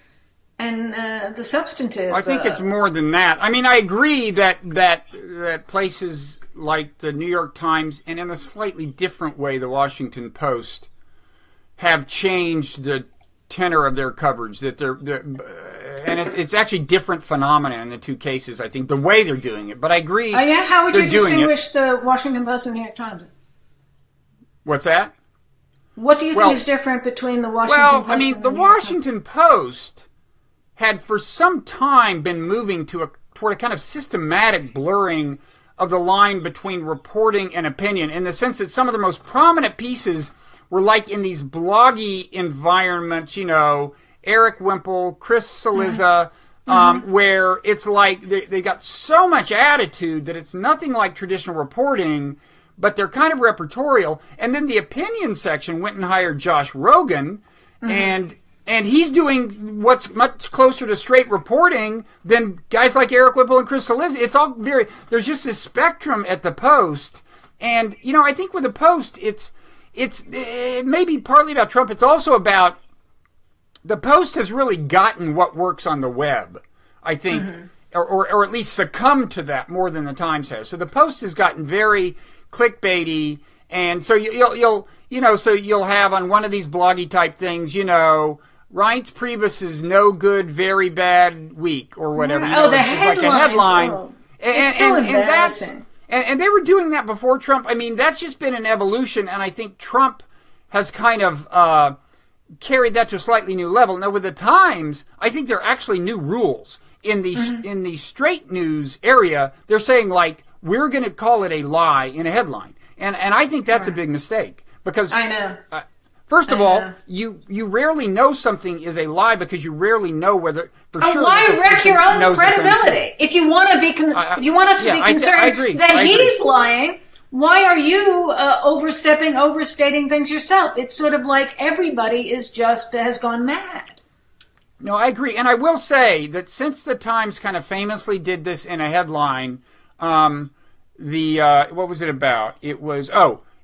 And the substantive... I think it's more than that. I mean, I agree that places like the New York Times, and in a slightly different way, the Washington Post, have changed the tenor of their coverage. That and it's actually different phenomena in the two cases, I think, the way they're doing it. But I agree. How would you distinguish the Washington Post and the New York Times? What's that? What do you think is different between the Washington Post I mean, and the Washington Post had for some time been moving toward a kind of systematic blurring of the line between reporting and opinion, in the sense that some of the most prominent pieces were like in these bloggy environments, you know, Eric Wimple, Chris Cillizza, where it's like they got so much attitude that it's nothing like traditional reporting, but they're kind of repertorial. And then the opinion section went and hired Josh Rogan, and he's doing what's much closer to straight reporting than guys like Eric Whipple and Chris Cillizza. It's all there's just this spectrum at the Post. And, you know, I think with the Post, it may be partly about Trump. It's also about the Post has really gotten what works on the web, I think, or at least succumbed to that more than the Times has. So the Post has gotten very clickbaity, and so you'll have on one of these bloggy type things, you know, Reince Priebus's no good, very bad week or whatever. You know, the headlines. Like a headline. Oh, it's so embarrassing. And they were doing that before Trump. I mean, that's just been an evolution, and I think Trump has kind of carried that to a slightly new level. Now, with the Times, I think there are actually new rules. In the straight news area, they're saying, like, we're going to call it a lie in a headline. And I think that's a big mistake. Because I know. First of all, you rarely know something is a lie because you rarely know whether for sure. Why wreck your own credibility? If you want to be, if you want us to be concerned that he's lying, why are you overstating things yourself? It's sort of like everybody has gone mad. No, I agree, and I will say that since the Times kind of famously did this in a headline, what was it about? It was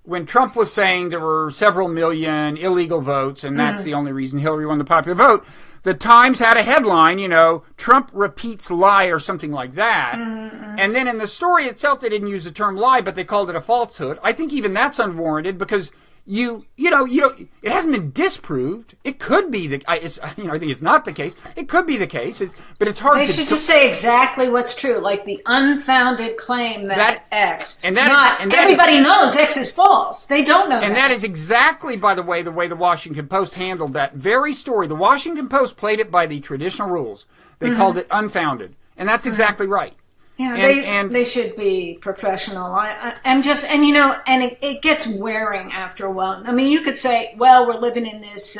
when Trump was saying there were several million illegal votes, and that's the only reason Hillary won the popular vote, the Times had a headline, you know, Trump repeats lie or something like that. And then in the story itself, they didn't use the term lie, but they called it a falsehood. I think even that's unwarranted because it hasn't been disproved. It could be I think it's not the case. It could be the case, but it's hard. They should just say exactly what's true, like the unfounded claim that X. Everybody knows X is false. They don't know. And that is exactly, by the way the Washington Post handled that very story. The Washington Post played it by the traditional rules. They called it unfounded, and that's exactly right. Yeah, they should be professional. It gets wearing after a while. I mean, you could say, well, we're living in this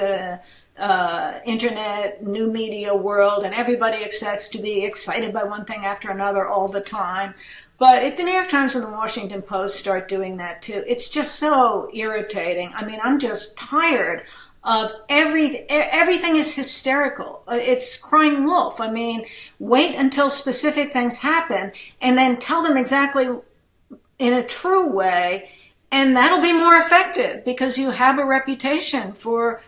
internet, new media world, and everybody expects to be excited by one thing after another all the time. But if the New York Times and the Washington Post start doing that too, it's just so irritating. I mean, I'm just tired of everything is hysterical. It's crying wolf. I mean, wait until specific things happen and then tell them exactly in a true way, and that'll be more effective because you have a reputation for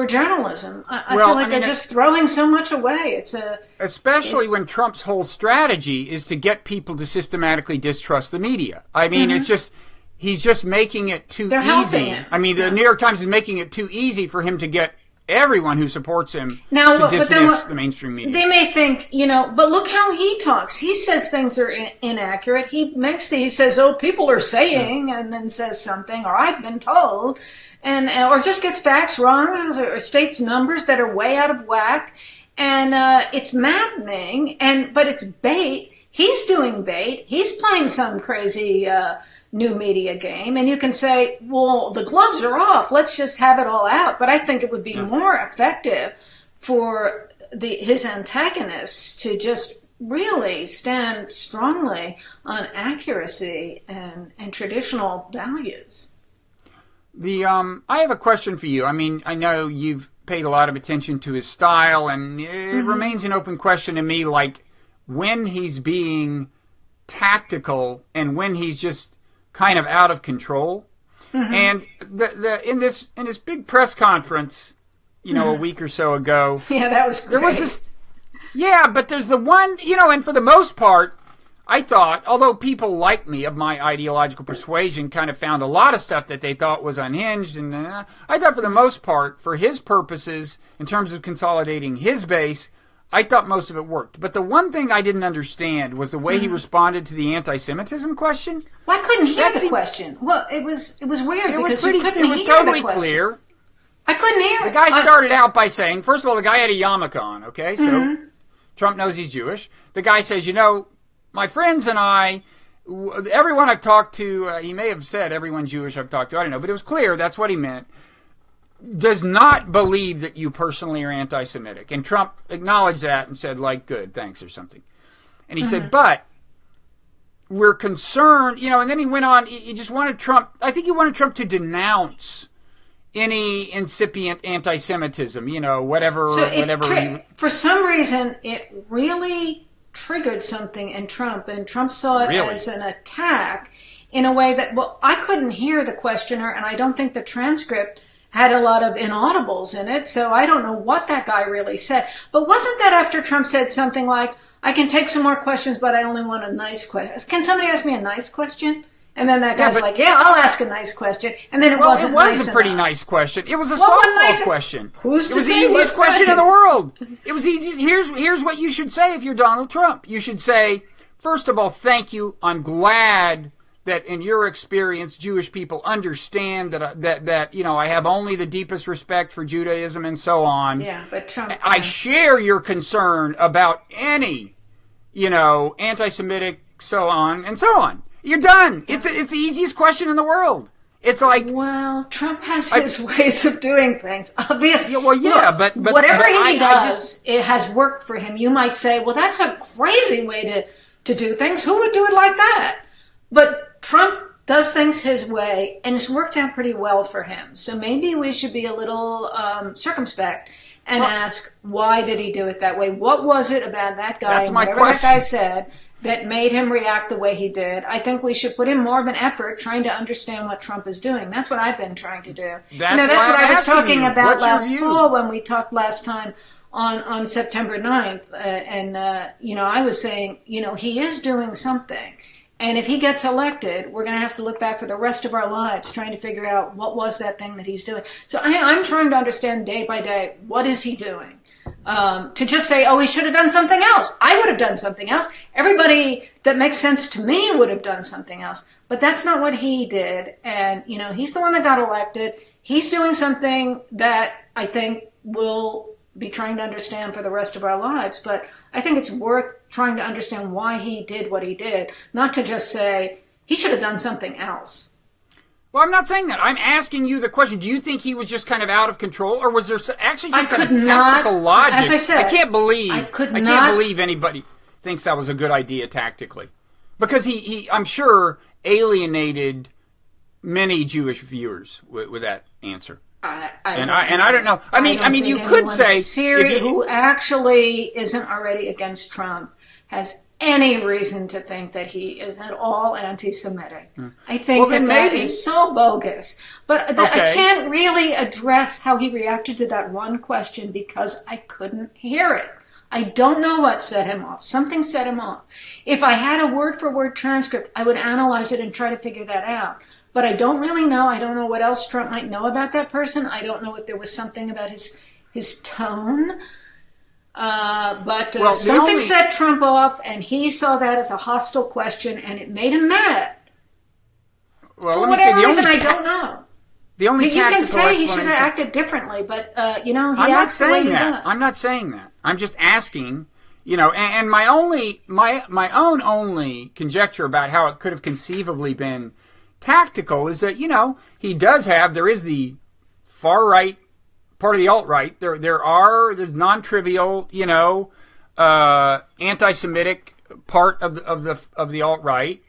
journalism. I feel like they're just throwing so much away. Especially when Trump's whole strategy is to get people to systematically distrust the media. I mean, it's just he's just making it too easy. I mean, the New York Times is making it too easy for him to get everyone who supports him to dismiss the mainstream media. They may think, but look how he talks. He says things are inaccurate. He says, oh, people are saying, and then says something, or I've been told, or just gets facts wrong, or states numbers that are way out of whack. And it's maddening, but it's bait. He's doing bait. He's playing some crazy new media game, and you can say, well, the gloves are off, let's just have it all out. But I think it would be more effective for his antagonists to just really stand strongly on accuracy and traditional values. I have a question for you. I mean, I know you've paid a lot of attention to his style, and it remains an open question to me, like when he's being tactical and when he's just kind of out of control. And in this big press conference, a week or so ago, that was great. There was this, but there's the one, and for the most part, I thought, although people like me of my ideological persuasion kind of found a lot of stuff that they thought was unhinged, and I thought for the most part, for his purposes, in terms of consolidating his base, I thought most of it worked. But the one thing I didn't understand was the way he responded to the anti-Semitism question. Well, I couldn't hear the question. Well, it was weird because you couldn't hear it was totally the question. clear. I couldn't hear it. The guy started out by saying, first of all, the guy had a yarmulke on, okay? So Trump knows he's Jewish. The guy says, my friends and I, everyone I've talked to, he may have said everyone Jewish I've talked to, I don't know, but it was clear that's what he meant, does not believe that you personally are anti-Semitic. And Trump acknowledged that and said, good, thanks, or something. And he said, but we're concerned, and then he went on, he just wanted Trump, I think he wanted Trump to denounce any incipient anti-Semitism, whatever. For some reason, it really triggered something in Trump, and Trump saw it as an attack in a way that, I couldn't hear the questioner, and I don't think the transcript had a lot of inaudibles in it, so I don't know what that guy really said. But wasn't that after Trump said something like, I can take some more questions, but I only want a nice question? Can somebody ask me a nice question? And then that guy's I'll ask a nice question. And then it wasn't nice. It was a pretty nice question. It was a softball question. Who's to say? It was the easiest question in the world. It was easy. Here's what you should say if you're Donald Trump. You should say, first of all, thank you. I'm glad that in your experience, Jewish people understand that I have only the deepest respect for Judaism and so on. Yeah, but Trump. I share your concern about any, anti-Semitic, so on and so on. You're done. It's the easiest question in the world. It's like, well, Trump has his ways of doing things. Obviously, but whatever he does, it has worked for him. You might say, well, that's a crazy way to do things. Who would do it like that? But Trump does things his way, and it's worked out pretty well for him. So maybe we should be a little circumspect and ask, why did he do it that way? What was it about that guy, that's my whatever question. that guy said, that made him react the way he did? I think we should put in more of an effort trying to understand what Trump is doing. That's what I've been trying to do. That's what I was talking about last fall when we talked last time on September 9th. I was saying, he is doing something. And if he gets elected, we're going to have to look back for the rest of our lives trying to figure out what was that thing that he's doing. So I'm trying to understand day by day, what is he doing? To just say, he should have done something else. I would have done something else. Everybody that makes sense to me would have done something else. But that's not what he did. And, he's the one that got elected. He's doing something that I think we'll be trying to understand for the rest of our lives. But I think it's worth trying to understand why he did what he did, not to just say, he should have done something else. Well, I'm not saying that. I'm asking you the question. Do you think he was just kind of out of control, or was there actually some kind of tactical logic? As I said, I can't believe anybody thinks that was a good idea tactically. Because he I'm sure, alienated many Jewish viewers with that answer. I don't know. I mean, you could say who actually isn't already against Trump has any reason to think that he is at all anti-Semitic. I think that is so bogus. But I can't really address how he reacted to that one question because I couldn't hear it. I don't know what set him off. Something set him off. If I had a word-for-word transcript, I would analyze it and try to figure that out. But I don't really know. I don't know what else Trump might know about that person. I don't know if there was something about his tone. But something set Trump off, and he saw that as a hostile question, and it made him mad. Well, for whatever reason, I don't know. The only you can say he should have acted differently, but he acts the way he does. I'm not saying that. I'm just asking. And my own only conjecture about how it could have conceivably been tactical is that, there is the far right part of the alt-right. There's non-trivial, anti-Semitic part of the alt-right.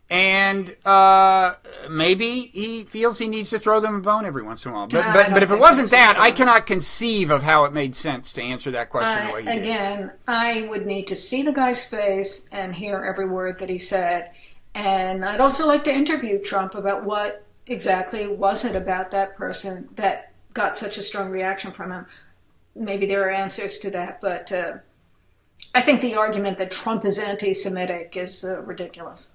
And maybe he feels he needs to throw them a bone every once in a while. But if it wasn't that, I cannot conceive of how it made sense to answer that question the way he did. Again, I would need to see the guy's face and hear every word that he said. And I'd also like to interview Trump about what exactly was it about that person that got such a strong reaction from him. Maybe there are answers to that, but I think the argument that Trump is anti-Semitic is ridiculous.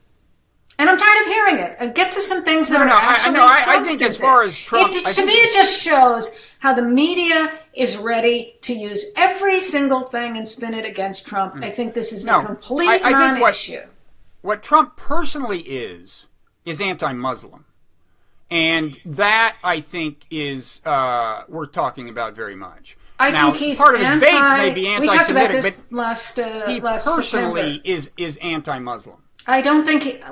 And I'm tired of hearing it. Get to some things that are actually substantive. I think as far as Trump... to me, it just shows how the media is ready to use every single thing and spin it against Trump. I think this is a complete non-issue. What Trump personally is anti-Muslim. And that, I think, is worth talking about very much. I think he's part of his base may be anti-Semitic, we talked about this but he personally is anti-Muslim. I don't think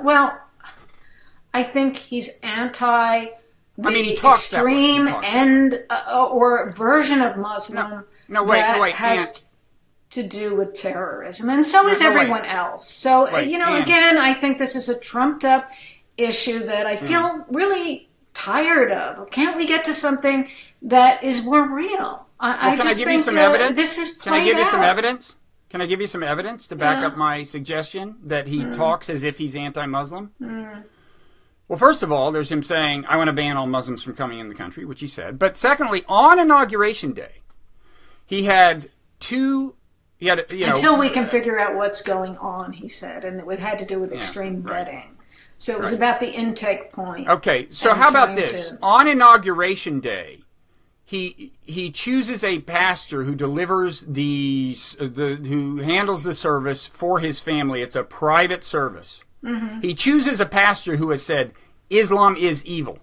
I think he's anti the extreme end or version of Muslim that has to do with terrorism, and so is everyone else. So again, I think this is a trumped up issue that I feel really tired of. Can't we get to something that is more real? I just think this is played out. Can I give you some evidence? Can I give you some evidence to back up my suggestion that he talks as if he's anti-Muslim? Well, first of all, there's him saying, I want to ban all Muslims from coming in the country, which he said. But secondly, on Inauguration Day, he had until we can figure out what's going on, he said, and it had to do with extreme vetting. So it was about the intake point. Okay, so how about this? On Inauguration Day, he chooses a pastor who delivers who handles the service for his family. It's a private service. He chooses a pastor who has said, Islam is evil.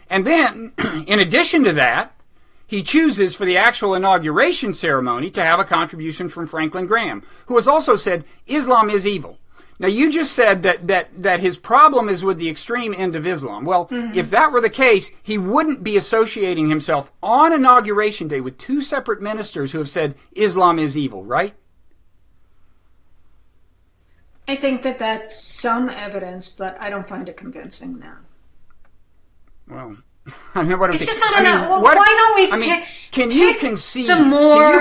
And then, in addition to that, he chooses for the actual inauguration ceremony to have a contribution from Franklin Graham, who has also said, Islam is evil. Now, you just said that his problem is with the extreme end of Islam. Well, if that were the case, he wouldn't be associating himself on Inauguration Day with two separate ministers who have said Islam is evil, right? I think that's some evidence, but I don't find it convincing now. Well, I know what I'm saying. It's just not enough. Why don't we can you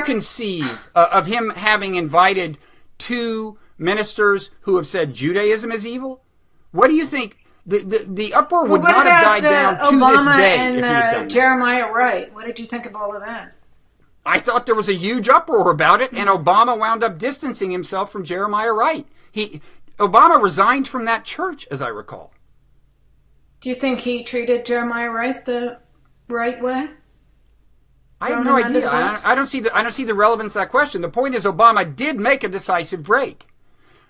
conceive of him having invited two ministers who have said Judaism is evil? What do you think? The uproar would not have died down to Obama this day and, if he had done Jeremiah Wright. What did you think of all of that? I thought there was a huge uproar about it, and Obama wound up distancing himself from Jeremiah Wright. Obama resigned from that church, as I recall. Do you think he treated Jeremiah Wright the right way? I have no idea. I don't see the relevance of that question. The point is, Obama did make a decisive break.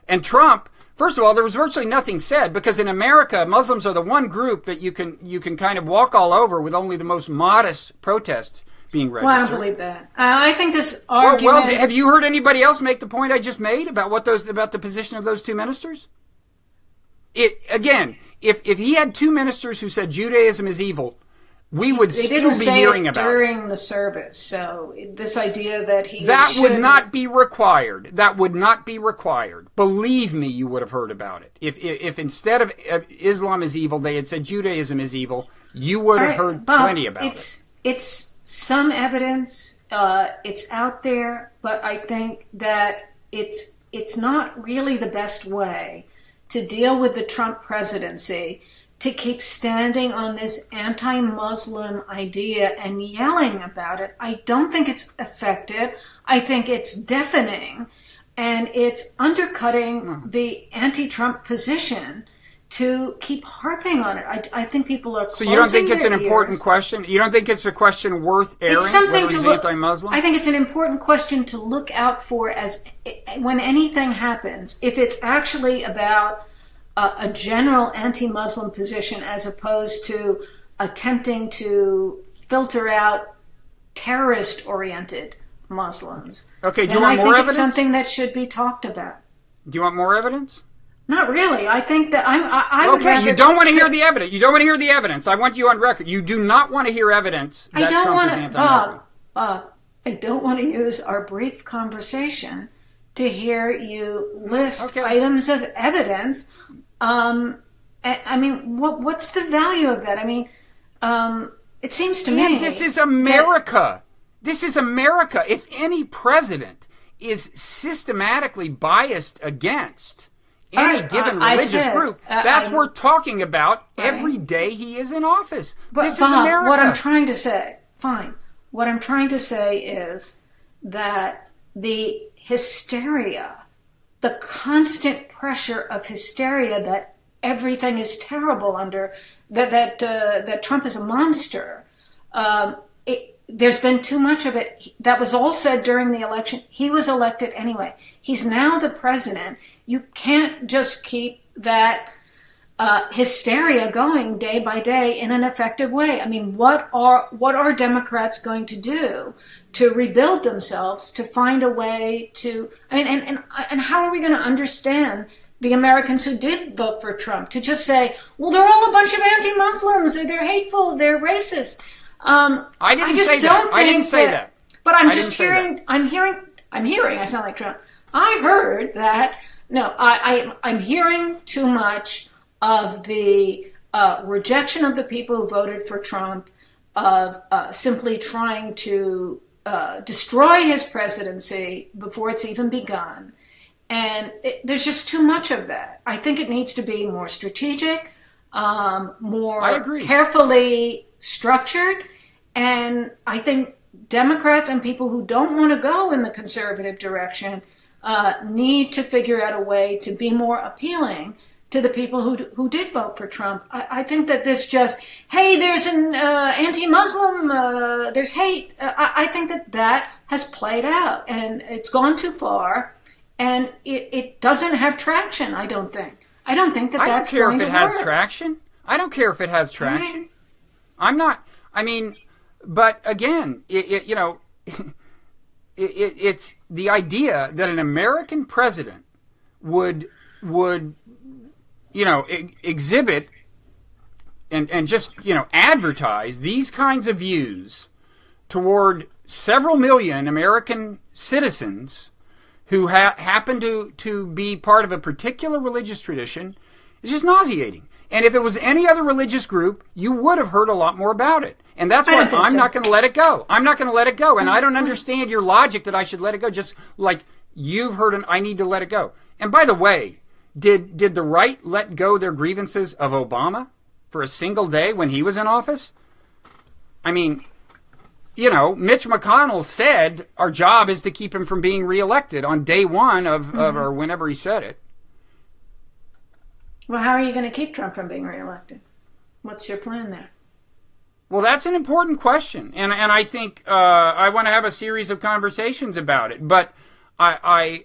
And Trump, first of all, there was virtually nothing said, because in America, Muslims are the one group that you can kind of walk all over with only the most modest protest being registered. Well, I don't believe that. I think this argument... Well, have you heard anybody else make the point I just made about the position of those two ministers? Again, if he had two ministers who said Judaism is evil, we would still be hearing about it. During the service, so this idea that would not be required. That would not be required. Believe me, you would have heard about it. If instead of Islam is evil, they had said Judaism is evil, you would have heard plenty about it. It's some evidence. It's out there, but I think that it's not really the best way to deal with the Trump presidency, to keep standing on this anti-Muslim idea and yelling about it. I don't think it's effective. I think it's deafening, and it's undercutting the anti-Trump position to keep harping on it. I think people are closing So you don't think it's an ears. Important question? You don't think it's a question worth airing, whether he's anti-Muslim? I think it's an important question to look out for as when anything happens. If it's actually about a general anti-Muslim position as opposed to attempting to filter out terrorist-oriented Muslims. Okay, do you want more evidence? It's something that should be talked about. Do you want more evidence? Not really. I think that I would rather... you don't want to hear the evidence. You don't want to hear the evidence. I want you on record. You do not want to hear evidence that Trump is anti-Muslim. I don't want to use our brief conversation to hear you list items of evidence. I mean, what's the value of that? I mean, it seems to me... This is America. This is America. If any president is systematically biased against any given religious group, that's worth talking about every day he is in office. This is America. What I'm trying to say, what I'm trying to say is that the hysteria, the constant pressure of hysteria that everything is terrible under, that Trump is a monster, there's been too much of it. That was all said during the election. He was elected anyway. He's now the president. You can't just keep that hysteria going day by day in an effective way. I mean, what are Democrats going to do to rebuild themselves, to find a way to, I mean, and how are we going to understand the Americans who did vote for Trump to just say, well, they're all a bunch of anti-Muslims, or they're hateful, they're racist. I didn't say that. I didn't say that. But I'm just hearing, I'm hearing, I sound like Trump. I heard that, no, I'm hearing too much of the rejection of the people who voted for Trump, of simply trying to destroy his presidency before it's even begun. And there's just too much of that. I think it needs to be more strategic, more carefully structured. And I think Democrats and people who don't want to go in the conservative direction need to figure out a way to be more appealing to the people who did vote for Trump. I think that this just, hey, there's an anti-Muslim, there's hate. I think that has played out, and it's gone too far, and it doesn't have traction, I don't think. I don't think that that's going to work. I don't care if it has traction. I don't care if it has traction. Right. I'm not, I mean, but again, it's the idea that an American president would exhibit and just, advertise these kinds of views toward several million American citizens who happen to be part of a particular religious tradition is just nauseating. And if it was any other religious group, you would have heard a lot more about it. And that's why I'm not going to let it go. I'm not going to let it go. And I don't understand your logic that I should let it go, just like you've heard I need to let it go. And by the way, did the right let go their grievances of Obama for a single day when he was in office? I mean, Mitch McConnell said our job is to keep him from being reelected on day one of or whenever he said it. Well, how are you going to keep Trump from being reelected? What's your plan there? Well, that's an important question, and I think I want to have a series of conversations about it. But I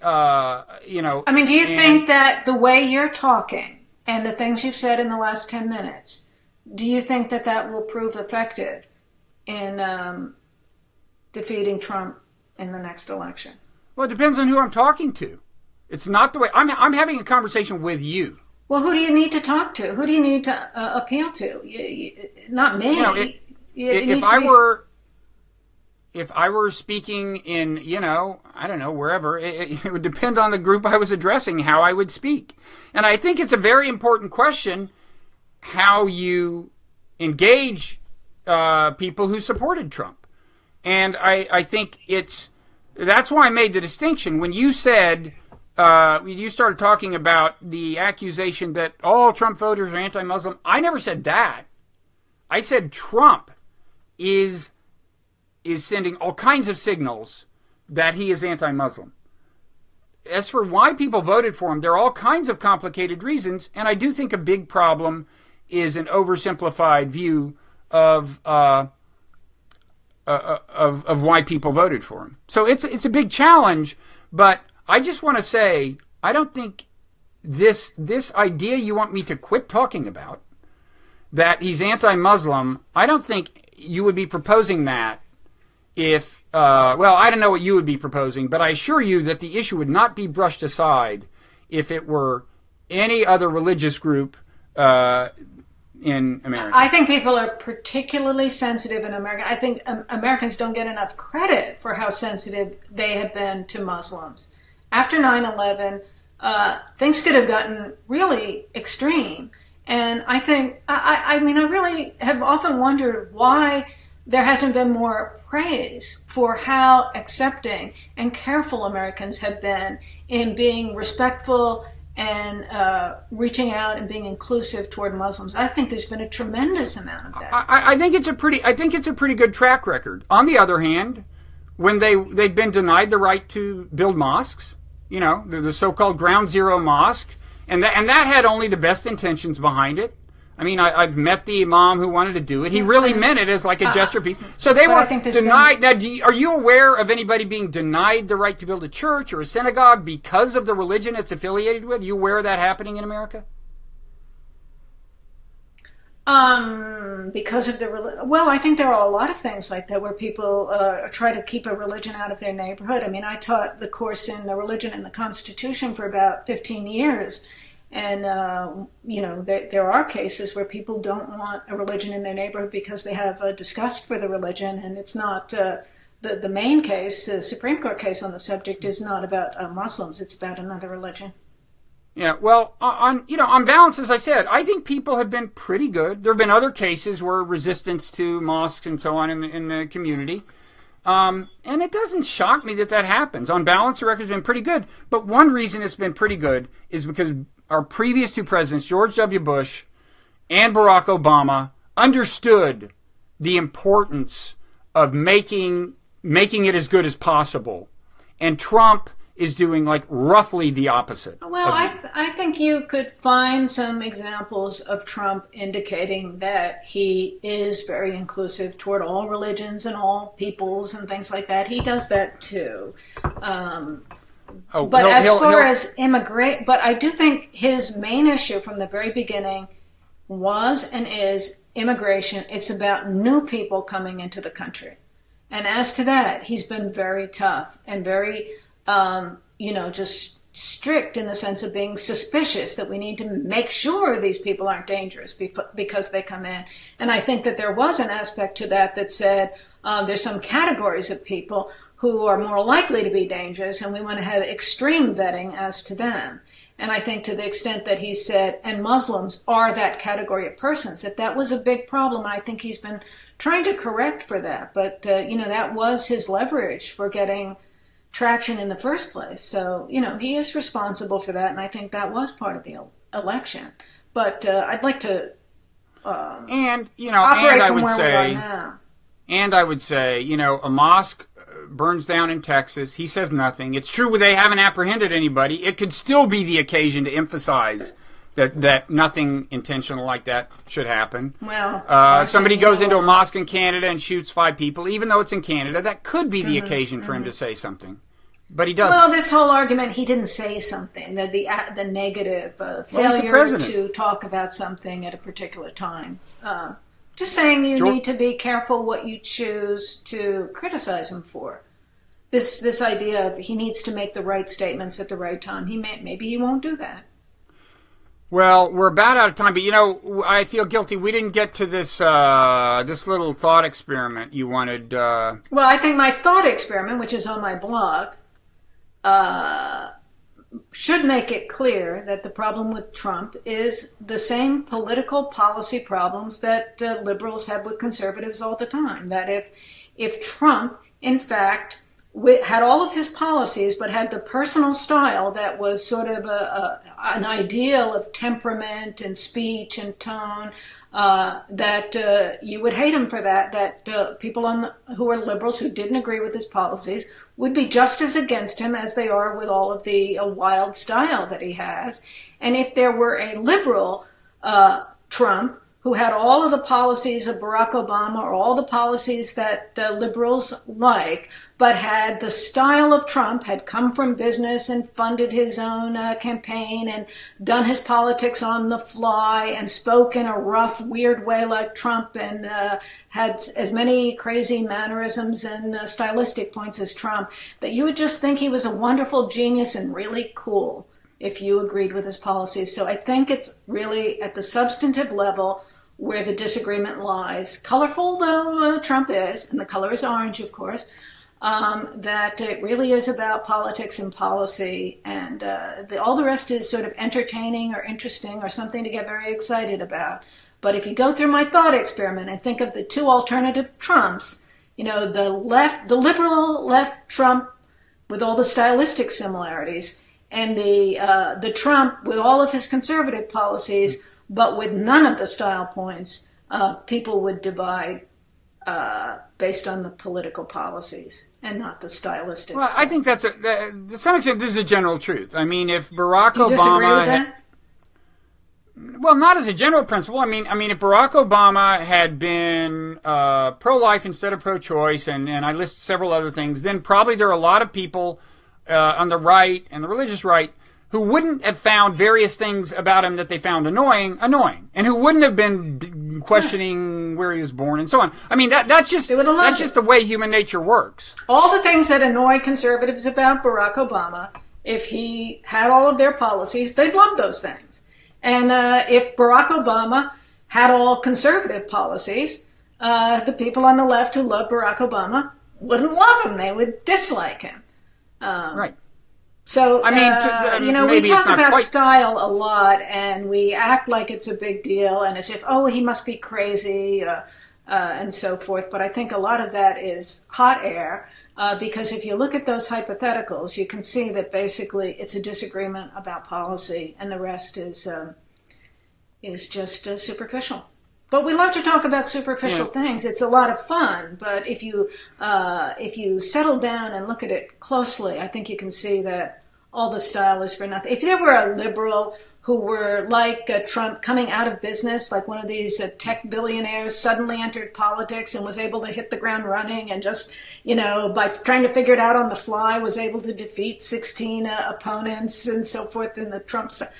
mean, do you think that the way you're talking and the things you've said in the last 10 minutes, do you think that will prove effective in defeating Trump in the next election? Well, it depends on who I'm talking to. It's not the way I'm having a conversation with you. Well, who do you need to talk to? Who do you need to appeal to? Not me. If I were speaking in, I don't know, wherever, it would depend on the group I was addressing, how I would speak. And I think it's a very important question how you engage people who supported Trump. And I think that's why I made the distinction. When you said, you started talking about the accusation that all Trump voters are anti-Muslim, I never said that. I said Trump is sending all kinds of signals that he is anti-Muslim. As for why people voted for him, there are all kinds of complicated reasons, and I do think a big problem is an oversimplified view of why people voted for him. So it's a big challenge, but I just want to say I don't think this idea you want me to quit talking about, that he's anti-Muslim, I don't think you would be proposing that if, I don't know what you would be proposing, but I assure you that the issue would not be brushed aside if it were any other religious group in America. I think people are particularly sensitive in America. I think Americans don't get enough credit for how sensitive they have been to Muslims. After 9/11, things could have gotten really extreme. And I think, I really have often wondered why there hasn't been more praise for how accepting and careful Americans have been in being respectful and reaching out and being inclusive toward Muslims. I think there's been a tremendous amount of that. I think it's a pretty good track record. On the other hand, when they'd been denied the right to build mosques, the so-called Ground Zero mosque, and that had only the best intentions behind it. I mean, I've met the imam who wanted to do it. He really meant it as like a gesture. So they were denied. Now, are you aware of anybody being denied the right to build a church or a synagogue because of the religion it's affiliated with? Are you aware of that happening in America? Because of well, I think there are a lot of things like that where people try to keep a religion out of their neighborhood. I mean, I taught the course in the religion and the Constitution for about 15 years. And, there are cases where people don't want a religion in their neighborhood because they have a disgust for the religion. And it's not the main case, the Supreme Court case on the subject is not about Muslims. It's about another religion. Yeah, well, on balance, as I said, I think people have been pretty good. There have been other cases where resistance to mosques and so on in the community. And it doesn't shock me that happens. On balance, the record's been pretty good. But one reason it's been pretty good is because our previous two presidents, George W. Bush and Barack Obama, understood the importance of making it as good as possible. And Trump is doing like roughly the opposite. Well, I think you could find some examples of Trump indicating that he is very inclusive toward all religions and all peoples and things like that. He does that too. But I do think his main issue from the very beginning was and is immigration. It's about new people coming into the country. And as to that, he's been very tough and very just strict in the sense of being suspicious that we need to make sure these people aren't dangerous because they come in. And I think that there was an aspect to that said there's some categories of people who are more likely to be dangerous, and we want to have extreme vetting as to them. And I think to the extent that he said, and Muslims are that category of persons, that was a big problem. And I think he's been trying to correct for that. But, that was his leverage for getting traction in the first place. So, he is responsible for that, and I think that was part of the election. But I'd like to operate from where we are now. And I would say, a mosque burns down in Texas. He says nothing. It's true they haven't apprehended anybody. It could still be the occasion to emphasize that nothing intentional like that should happen. Well, somebody goes into a mosque in Canada and shoots 5 people, even though it's in Canada. That could be the occasion for him to say something. But he doesn't. Well, this whole argument, he didn't say something. The negative failure to talk about something at a particular time. Just saying you need to be careful what you choose to criticize him for. This idea of he needs to make the right statements at the right time. Maybe he won't do that. Well, we're about out of time, but I feel guilty. We didn't get to this little thought experiment you wanted. Well, I think my thought experiment, which is on my blog, should make it clear that the problem with Trump is the same political policy problems that liberals have with conservatives all the time. That if Trump, in fact, had all of his policies but had the personal style that was sort of an ideal of temperament and speech and tone, that you would hate him for that people who are liberals who didn't agree with his policies would be just as against him as they are with all of the wild style that he has. And if there were a liberal Trump who had all of the policies of Barack Obama or all the policies that liberals like, but had the style of Trump, had come from business and funded his own campaign and done his politics on the fly and spoke in a rough, weird way like Trump and had as many crazy mannerisms and stylistic points as Trump, that you would just think he was a wonderful genius and really cool if you agreed with his policies. So I think it's really at the substantive level where the disagreement lies, colorful though Trump is, and the color is orange, of course, that it really is about politics and policy, and all the rest is sort of entertaining or interesting or something to get very excited about. But if you go through my thought experiment and think of the two alternative Trumps, the liberal left Trump with all the stylistic similarities, and the Trump with all of his conservative policies, but with none of the style points, people would divide based on the political policies and not the stylistic. Well, I think that's to some extent, this is a general truth. I mean, if Barack Do you Obama disagree with that? Well, not as a general principle. I mean, if Barack Obama had been pro-life instead of pro-choice, and I list several other things, then probably there are a lot of people on the right and the religious right who wouldn't have found various things about him that they found annoying, and who wouldn't have been questioning where he was born and so on. I mean, that's just the way human nature works. All the things that annoy conservatives about Barack Obama, if he had all of their policies, they'd love those things. And if Barack Obama had all conservative policies, the people on the left who love Barack Obama wouldn't love him. They would dislike him. Right. So, I mean, we talk about style a lot, and we act like it's a big deal, and as if, he must be crazy, and so forth. But I think a lot of that is hot air, because if you look at those hypotheticals, you can see that basically it's a disagreement about policy, and the rest is just superficial. But we love to talk about superficial things. It's a lot of fun. But if you settle down and look at it closely, I think you can see that all the style is for nothing. If there were a liberal who were like Trump, coming out of business, like one of these tech billionaires, suddenly entered politics and was able to hit the ground running, and just, by trying to figure it out on the fly, was able to defeat 16 opponents and so forth in the Trump stuff.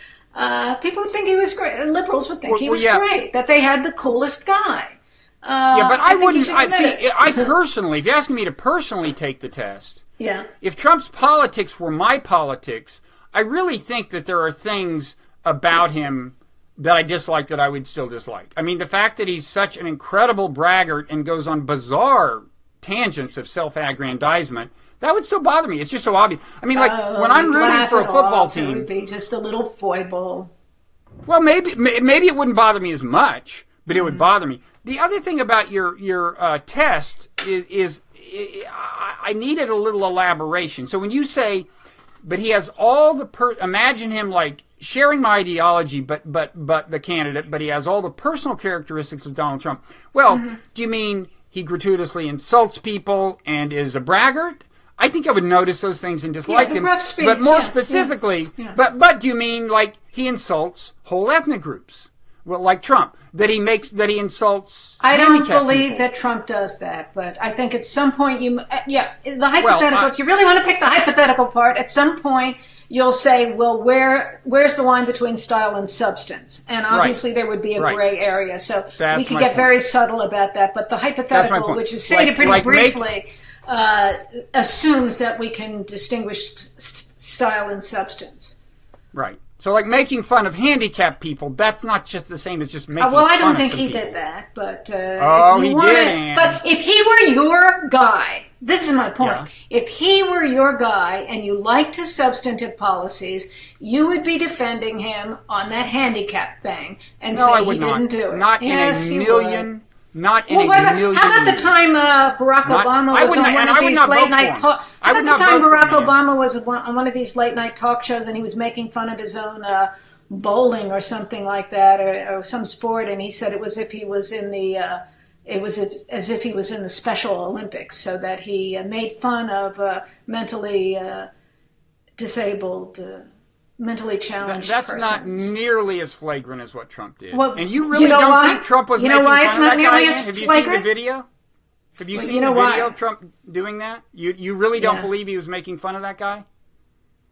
People would think he was great. Liberals would think he was great, that they had the coolest guy. But I wouldn't. I personally, if you're asking me to personally take the test, if Trump's politics were my politics, I really think that there are things about him that I dislike that I would still dislike. I mean, the fact that he's such an incredible braggart and goes on bizarre tangents of self-aggrandizement, that would still bother me. It's just so obvious. I mean, like, when I'm rooting for a football team, it would be just a little foible. Well, maybe it wouldn't bother me as much, but it would bother me. The other thing about your test is I needed a little elaboration. So when you say, but he has all the imagine him like sharing my ideology, but the candidate, but he has all the personal characteristics of Donald Trump. Well, do you mean he gratuitously insults people and is a braggart? I think I would notice those things and dislike him. Rough speech, but more specifically, but do you mean like he insults whole ethnic groups? Well, like Trump, that he insults. I don't believe that Trump does that, but I think at some point the hypothetical. If you really want to pick the hypothetical part, at some point you'll say, well, where's the line between style and substance? And obviously there would be a gray area, so we could get very subtle about that. But the hypothetical, which is stated pretty briefly, assumes that we can distinguish style and substance. Right. So, like, making fun of handicapped people, that's not just the same as just making fun of Well, I don't think some he people. did that, but... he did. But if he were your guy, this is my point. Yeah. If he were your guy and you liked his substantive policies, you would be defending him on that handicap thing and say he didn't do it. Not yes, in a million... Not in a million. How about the time Barack Obama was on one of these late night talk? How about the time Barack Obama was on one of these late night talk shows and he was making fun of his own bowling or something like that, or some sport, and he said it was as if he was in the Special Olympics, so that he made fun of mentally disabled. Mentally challenged That's persons. Not nearly as flagrant as what Trump did. Well, and you really don't think Trump was making fun of that guy? Have you seen the video? Have you seen the video of Trump doing that? You really don't believe he was making fun of that guy?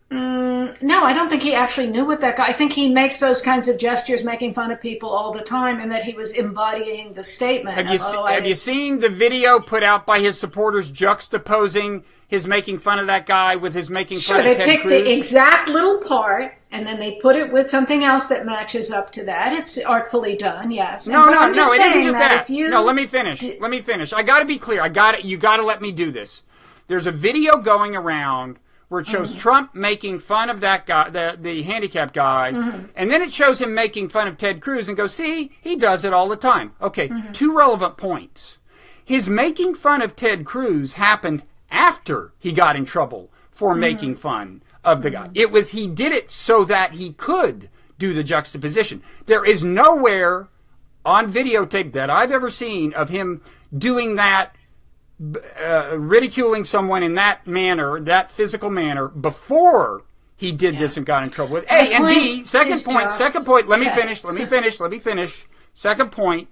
No, I don't think he actually knew what that guy... I think he makes those kinds of gestures making fun of people all the time, and that he was embodying the statement. Have you seen the video put out by his supporters juxtaposing his making fun of that guy with his making fun of Ted Cruz? Sure, they picked the exact little part, and then they put it with something else that matches up to that. It's artfully done, yes. No, it isn't just that. No, let me finish. I got to be clear. You got to let me do this. There's a video going around where it shows Trump making fun of that guy, the handicapped guy, and then it shows him making fun of Ted Cruz and goes, see, he does it all the time. Okay, two relevant points. His making fun of Ted Cruz happened after he got in trouble for making fun of the guy. He did it so that he could do the juxtaposition. There is nowhere on videotape that I've ever seen of him doing that, ridiculing someone in that manner, that physical manner, before he did this and got in trouble with. A and B, second point, let me finish. Second point,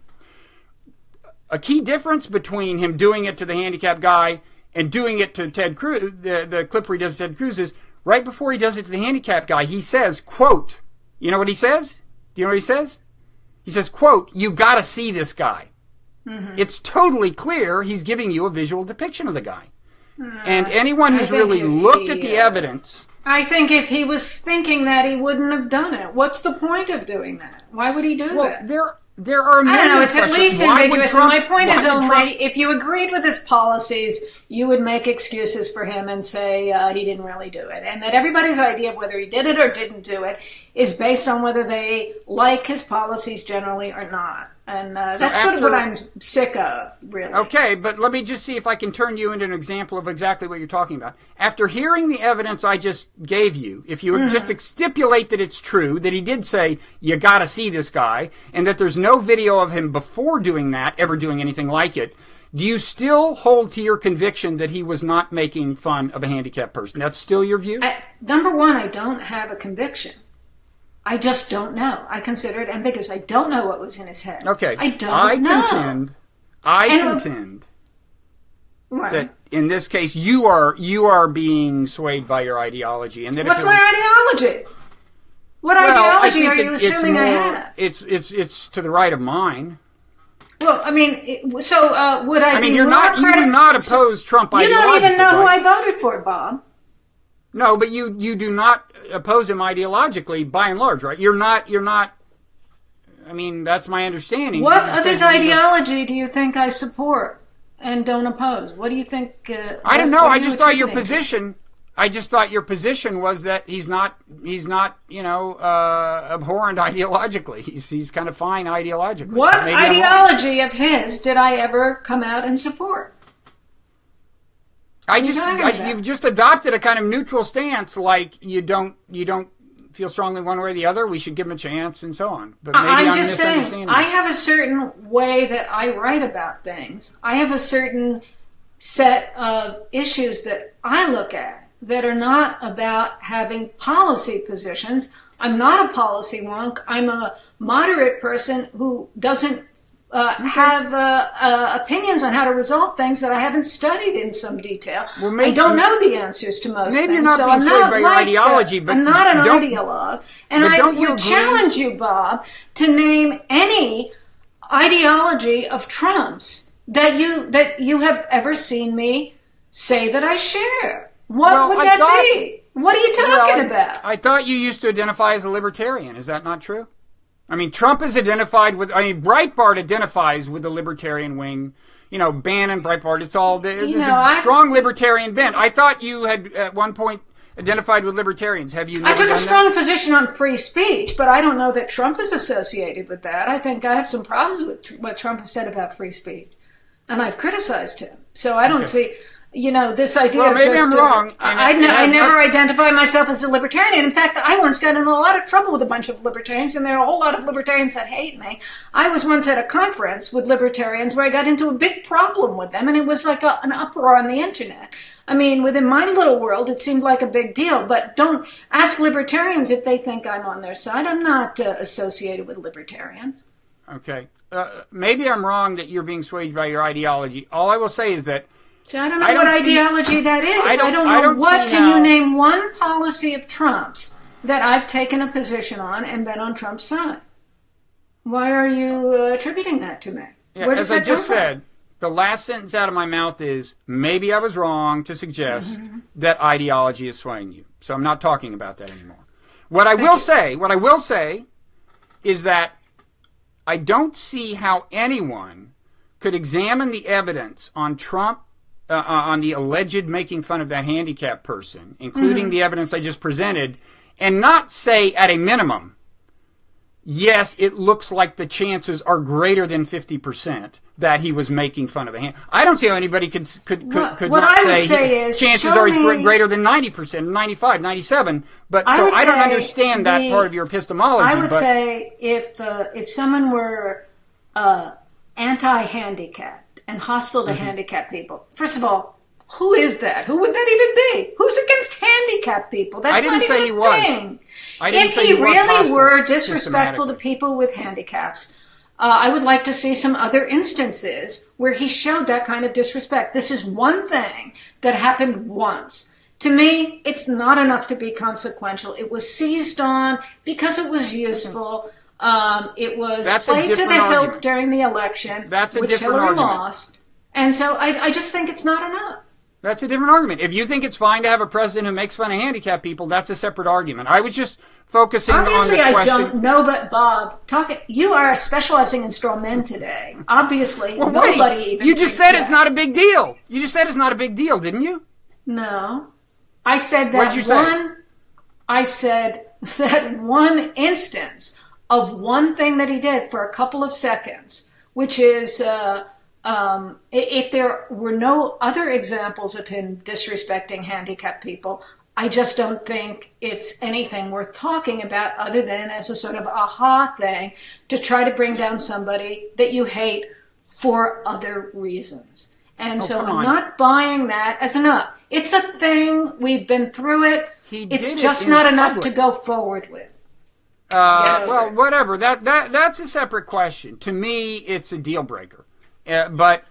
a key difference between him doing it to the handicapped guy and doing it to Ted Cruz, the clip where he does Ted Cruz, is right before he does it to the handicapped guy, he says, quote, you know what he says? Do you know what he says? He says, quote, you got to see this guy. Mm-hmm. It's totally clear he's giving you a visual depiction of the guy. And anyone who's really looked at the evidence... I think if he was thinking that, he wouldn't have done it. What's the point of doing that? Why would he do that? There are many I don't know, it's at least ambiguous. My point is only, if you agreed with his policies, you would make excuses for him and say he didn't really do it. And that everybody's idea of whether he did it or didn't do it is based on whether they like his policies generally or not. And that's sort of what I'm sick of, really. Okay, but let me just see if I can turn you into an example of exactly what you're talking about. After hearing the evidence I just gave you, if you would just stipulate that it's true, that he did say, you got to see this guy, and that there's no video of him before doing that, ever doing anything like it, do you still hold to your conviction that he was not making fun of a handicapped person? That's still your view? Number one, I don't have a conviction. I just don't know. I consider it ambiguous. I don't know what was in his head. Okay. I don't know. I contend that in this case you are being swayed by your ideology, and that what's my ideology? What ideology are you assuming I have? It's to the right of mine. Well, I mean, so would I? I mean, you do not oppose Trump ideologically. You don't even know who I voted for, Bob. No, but you do not oppose him ideologically, by and large, right? You're not. I mean, that's my understanding. What of his ideology do you think I support and don't oppose? What do you think? I don't know. I just thought your position. I just thought your position was that he's not. Abhorrent ideologically. He's kind of fine ideologically. What ideology of his did I ever come out and support? You've just adopted a kind of neutral stance, like you don't feel strongly one way or the other. We should give him a chance, and so on. But maybe I'm just saying, I have a certain way that I write about things. I have a certain set of issues that I look at that are not about having policy positions. I'm not a policy wonk. I'm a moderate person who doesn't have opinions on how to resolve things that I haven't studied in some detail. Well, I don't know the answers to most things. Maybe you're not being swayed by your ideology, but I'm not an ideologue. And I would challenge you, Bob, to name any ideology of Trump's that you have ever seen me say that I share. What would that be? What are you talking about? I thought you used to identify as a libertarian. Is that not true? I mean, Trump is identified with, Breitbart identifies with the libertarian wing. Bannon, Breitbart, it's all, there's a strong libertarian bent. I thought you had, at one point, identified with libertarians. Have you never I took a strong position on free speech, but I don't know that Trump is associated with that. I think I have some problems with what Trump has said about free speech. And I've criticized him. So I don't see... this idea of maybe I'm wrong. I never identify myself as a libertarian. In fact, I once got in a lot of trouble with a bunch of libertarians, and there are a whole lot of libertarians that hate me. I was once at a conference with libertarians where I got into a big problem with them, and it was like an uproar on the internet. I mean, within my little world, it seemed like a big deal, but don't ask libertarians if they think I'm on their side. I'm not associated with libertarians. Okay. Maybe I'm wrong that you're being swayed by your ideology. All I will say is that so I don't know what ideology that is. I don't know what. Can you name one policy of Trump's that I've taken a position on and been on Trump's side? Why are you attributing that to me? Yeah, as I just said, the last sentence out of my mouth is, maybe I was wrong to suggest that ideology is swaying you. So I'm not talking about that anymore. What I will say is that I don't see how anyone could examine the evidence on Trump, on the alleged making fun of that handicapped person, including the evidence I just presented, and not say at a minimum, yes, it looks like the chances are greater than 50% that he was making fun of a hand. I don't see how anybody could not say chances are greater than 90%, 95, 97. But so I don't understand that part of your epistemology. I would say if someone were anti-handicapped and hostile to handicapped people, first of all, Who is that? Who would that even be? Who's against handicapped people? That's not even a thing. If he really were disrespectful to people with handicaps, I would like to see some other instances where he showed that kind of disrespect. This is one thing that happened once. To me, it's not enough to be consequential. It was seized on because it was useful. It was played to the hilt during the election, which Hillary lost. And so I just think it's not enough. That's a different argument. If you think it's fine to have a president who makes fun of handicapped people, that's a separate argument. I was just focusing on the question. Obviously, I don't know, but Bob, you are specializing in straw men today. Obviously, nobody even. You just said it's not a big deal. You just said it's not a big deal, didn't you? No, I said that what did you say? I said that one instance of one thing that he did for a couple of seconds, which is. If there were no other examples of him disrespecting handicapped people, I just don't think it's anything worth talking about other than as a sort of aha thing to try to bring down somebody that you hate for other reasons. And so I'm not buying that as enough. It's a thing. We've been through it. It's just not enough to go forward with. Well, whatever. That's a separate question. To me, it's a deal breaker. But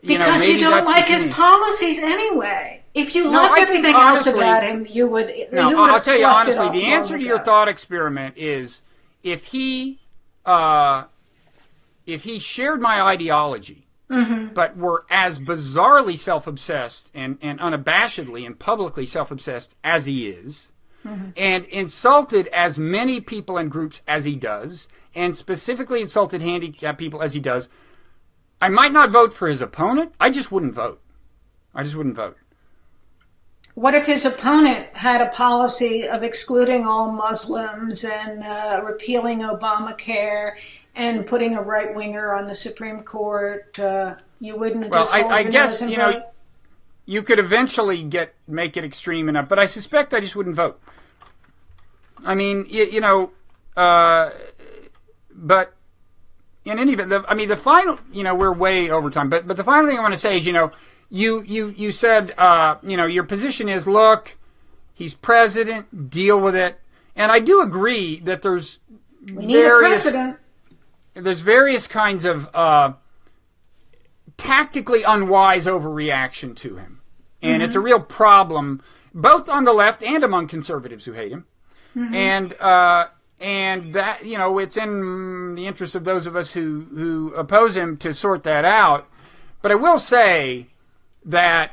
because you don't like his policies anyway. If you loved everything else about him, you would. I'll tell you honestly. The answer to your thought experiment is if he shared my ideology, but were as bizarrely self-obsessed and unabashedly and publicly self-obsessed as he is, and insulted as many people and groups as he does, and specifically insulted handicapped people as he does. I might not vote for his opponent. I just wouldn't vote. What if his opponent had a policy of excluding all Muslims and repealing Obamacare and putting a right-winger on the Supreme Court? You wouldn't have just I guess, you could eventually make it extreme enough, but I suspect I just wouldn't vote. I mean, but... in any event, the final, we're way over time, but the final thing I want to say is, you said, your position is, look, he's president, deal with it. And I do agree that there's various kinds of tactically unwise overreaction to him. And it's a real problem, both on the left and among conservatives who hate him. And that, it's in the interest of those of us who oppose him to sort that out. But I will say that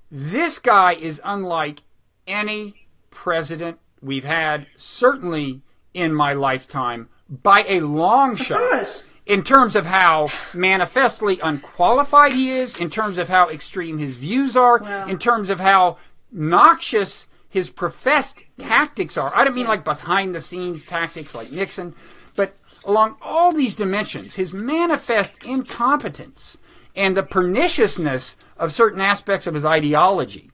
this guy is unlike any president we've had, certainly in my lifetime, by a long shot. In terms of how manifestly unqualified he is, in terms of how extreme his views are, in terms of how noxious his professed tactics are. I don't mean like behind-the-scenes tactics like Nixon, but along all these dimensions, his manifest incompetence and the perniciousness of certain aspects of his ideology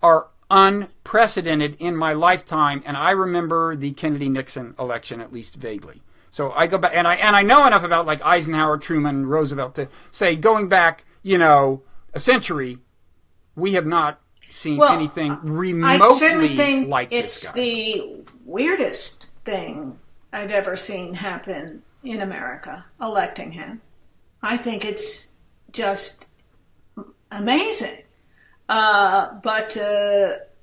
are unprecedented in my lifetime, and I remember the Kennedy-Nixon election at least vaguely. So I go back, and I know enough about like Eisenhower, Truman, Roosevelt to say, going back, a century, we have not seen anything remotely like this guy. It's the weirdest thing I've ever seen happen in America, electing him. I think it's just amazing. But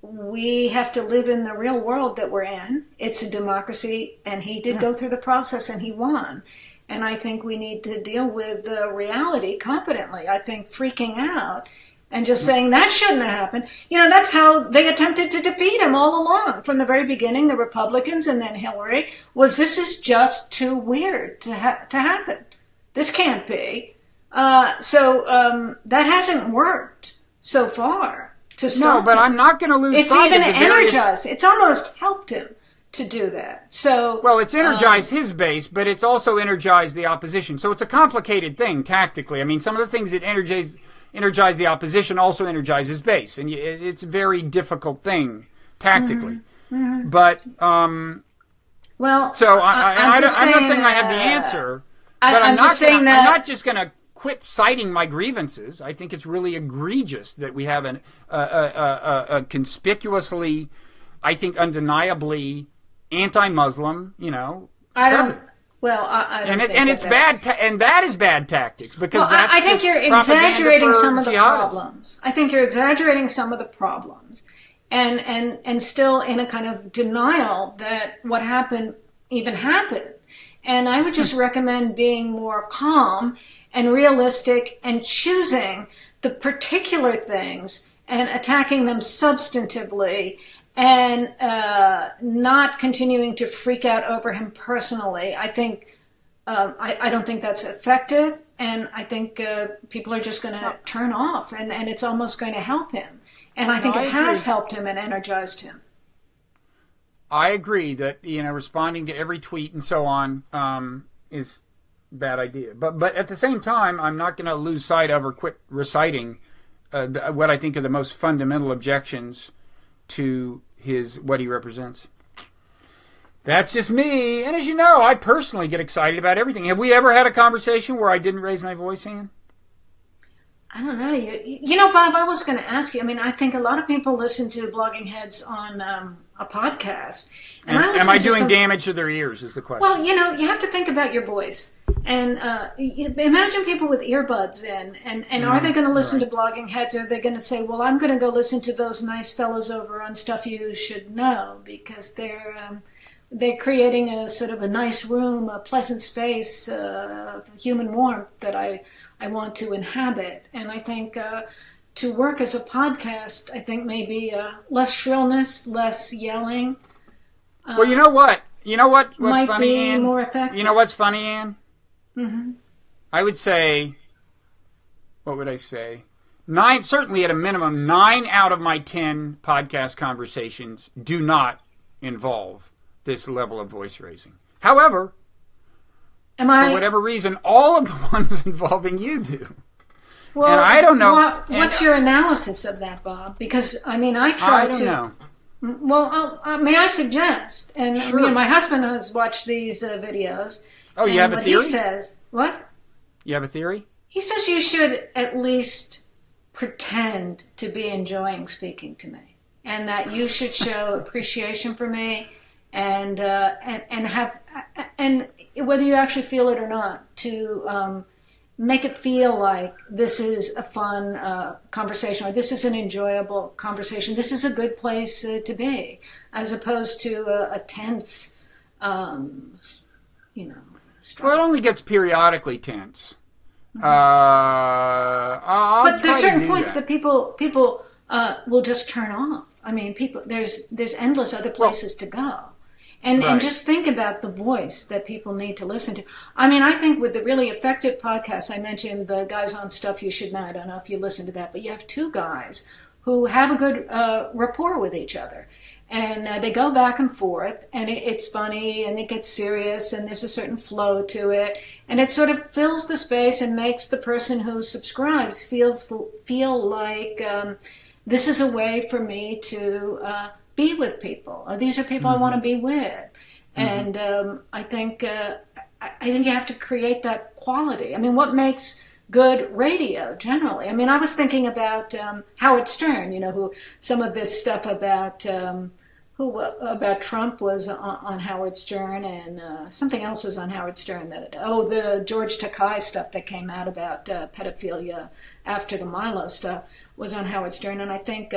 we have to live in the real world that we're in. It's a democracy, and he did go through the process, and he won. And I think we need to deal with the reality competently. I think freaking out and just saying that shouldn't have happened. That's how they attempted to defeat him all along. From the very beginning, the Republicans and then Hillary, this is just too weird to happen. This can't be. So that hasn't worked so far to stop No, but him. I'm not going to lose sight It's of even energized. It's almost helped him to do that. So it's energized his base, but it's also energized the opposition. So it's a complicated thing tactically. I mean, some of the things that energize the opposition also energize his base, and it's a very difficult thing tactically. But I'm not saying I have the answer. But I'm not just going to quit citing my grievances. I think it's really egregious that we have a conspicuously, I think undeniably anti-Muslim, president. I don't think and it's bad, and that is bad tactics because that's I think you're exaggerating some of the jihadists. problems. I think you're exaggerating some of the problems, and still in a kind of denial that what happened even happened. And I would just recommend being more calm and realistic and choosing the particular things and attacking them substantively and not continuing to freak out over him personally. I think I don't think that's effective, and I think people are just going to turn off, and it's almost going to help him. And I think it has helped him and energized him. I agree that responding to every tweet and so on is a bad idea. But at the same time, I'm not going to lose sight of or quit reciting what I think are the most fundamental objections to what he represents. That's just me. And as you know, I personally get excited about everything. Have we ever had a conversation where I didn't raise my voice, Ann? I don't know. You know, Bob, I was going to ask you. I mean, I think a lot of people listen to Blogging Heads on a podcast. And am I doing damage to their ears is the question. Well, you have to think about your voice. And imagine people with earbuds in. And are they going to listen to Blogging Heads, or are they going to say, well, I'm going to go listen to those nice fellows over on Stuff You Should Know, because they're creating a sort of a nice room, a pleasant space of human warmth that I want to inhabit. And I think to work as a podcast, I think maybe less shrillness, less yelling. Well, you know what? What's might funny, be Ann? more effective. You know what's funny, Ann? Mm-hmm. I would say, what would I say? Certainly at a minimum, 9 out of my 10 podcast conversations do not involve this level of voice raising. However, for whatever reason, all of the ones involving you do. Well, and I don't know. What's your analysis of that, Bob? Because, I mean, I don't know. Well, may I suggest? And sure. My husband has watched these videos. Oh, you have a theory? He says, what? You have a theory? He says you should at least pretend to be enjoying speaking to me, and that you should show appreciation for me, and whether you actually feel it or not, to make it feel like this is a fun conversation, or this is an enjoyable conversation. This is a good place to be, as opposed to a tense, struggle. Well, it only gets periodically tense. Mm-hmm. But there's certain points that people will just turn off. I mean, there's endless other places to go. And just think about the voice that people need to listen to. I mean, I think with the really effective podcasts, I mentioned the guys on Stuff You Should Know. I don't know if you listen to that, but you have two guys who have a good rapport with each other. And they go back and forth, and it's funny, and it gets serious, and there's a certain flow to it. And it sort of fills the space and makes the person who subscribes feel like this is a way for me to be with people. These are people I want to be with. And I think you have to create that quality. I mean, what makes good radio generally? I mean, I was thinking about Howard Stern, who some of this stuff about Trump was on Howard Stern, and something else was on Howard Stern. The George Takei stuff that came out about pedophilia after the Milo stuff was on Howard Stern. And I think,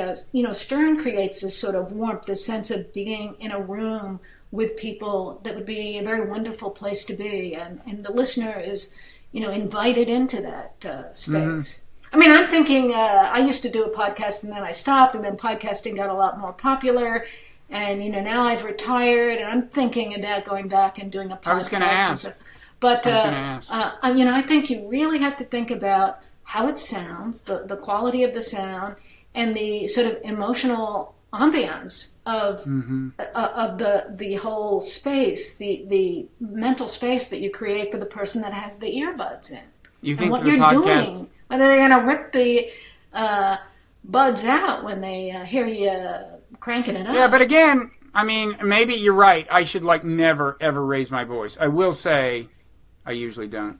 Stern creates this sort of warmth, this sense of being in a room with people that would be a very wonderful place to be. And the listener is, invited into that space. Mm-hmm. I mean, I'm thinking, I used to do a podcast and then I stopped, and then podcasting got a lot more popular. And, now I've retired, and I'm thinking about going back and doing a podcast. I was going to ask. But, I think you really have to think about how it sounds, the quality of the sound, and the sort of emotional ambiance of the whole space, the mental space that you create for the person that has the earbuds in. You think and what the you're podcast... doing, whether they're going to rip the buds out when they hear you cranking it up. Yeah, but again, I mean, maybe you're right. I should never, ever raise my voice. I will say I usually don't.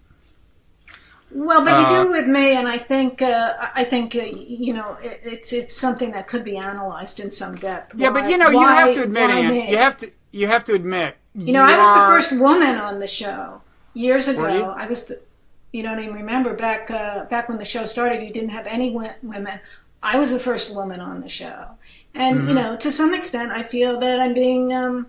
Well, but you do with me, and I think you know, it's something that could be analyzed in some depth. Yeah, but you know, you have to admit, Ann, you have to admit. You know, I was the first woman on the show years ago. I was you don't even remember back when the show started. You didn't have any women. I was the first woman on the show, and you know, to some extent, I feel that I'm being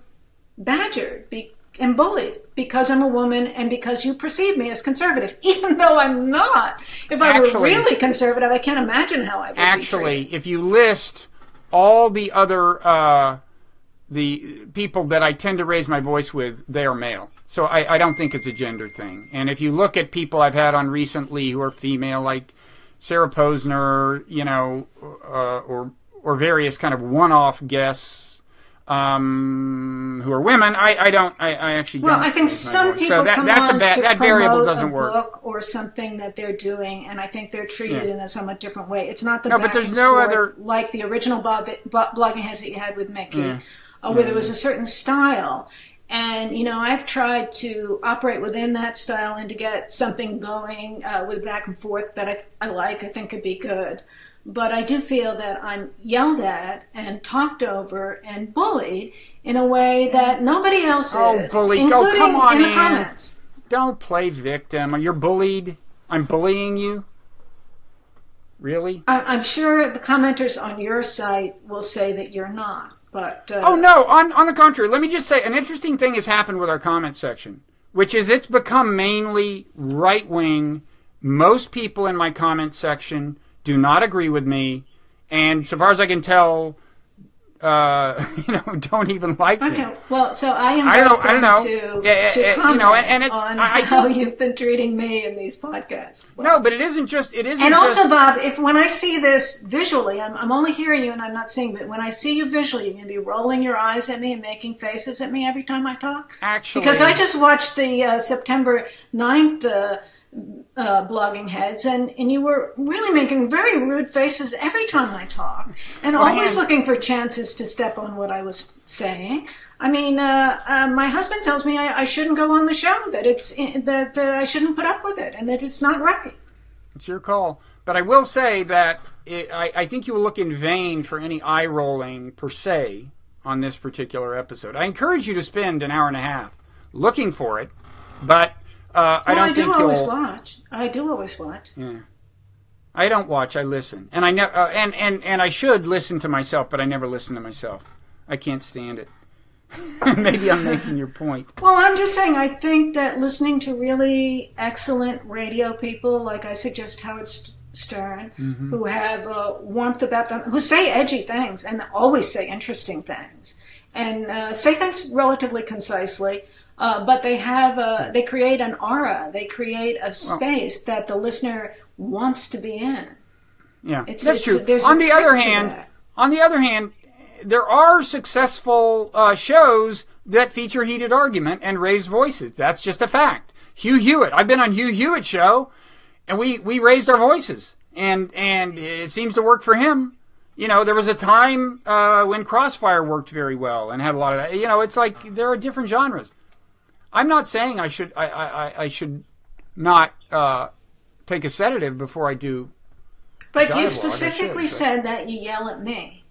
badgered and bullied because I'm a woman and because you perceive me as conservative, even though I'm not. If I were really conservative, I can't imagine how I would be treated. If you list all the other the people that I tend to raise my voice with, they are male. So I don't think it's a gender thing. And if you look at people I've had on recently who are female, like Sarah Posner, you know, or various kind of one-off guests who are women, I actually don't. Well, I think some people come on to that variable doesn't promote a work. book or something that they're doing, and I think they're treated in a somewhat different way. It's not the No, back but there's and no forth other like the original blogging heads that you had with Mickey, where there was a certain style. And, you know, I've tried to operate within that style and to get something going with back and forth that I think could be good. But I do feel that I'm yelled at and talked over and bullied in a way that nobody else is, including come on, in the comments. Don't play victim. You're bullied. I'm bullying you. Really? I'm sure the commenters on your site will say that you're not. But oh no, on the contrary, let me just say an interesting thing has happened with our comment section, which is it's become mainly right-wing. Most people in my comment section do not agree with me, and so far as I can tell, you know, don't even like me. Okay, well, so I am I don't know. to comment you know, and it's, on how you've been treating me in these podcasts. Well, no, but it isn't just. And also, Bob, when I see this visually, I'm only hearing you and I'm not seeing, but when I see you visually, you're going to be rolling your eyes at me and making faces at me every time I talk? Actually. Because I just watched the September 9th blogging heads, and you were really making very rude faces every time I talk, and always looking for chances to step on what I was saying. I mean, my husband tells me I shouldn't go on the show, that that I shouldn't put up with it, and that it's not right. It's your call. But I will say that I think you will look in vain for any eye rolling per se on this particular episode. I encourage you to spend an hour and a half looking for it, but I do always watch. Yeah. I don't watch. I listen, and I never and I should listen to myself, but I never listen to myself. I can't stand it. Maybe I'm making your point. Well, I'm just saying. I think that listening to really excellent radio people, like I suggest Howard Stern, who have warmth about them, who say edgy things and always say interesting things, and say things relatively concisely. But they create an aura. They create a space that the listener wants to be in. Yeah, that's true. On the other hand, there are successful shows that feature heated argument and raised voices. That's just a fact. Hugh Hewitt. I've been on Hugh Hewitt's show, and we raised our voices, and it seems to work for him. You know, there was a time when Crossfire worked very well and had a lot of that. You know, it's like there are different genres. I'm not saying I should not take a sedative before I do. But you specifically said that you yell at me,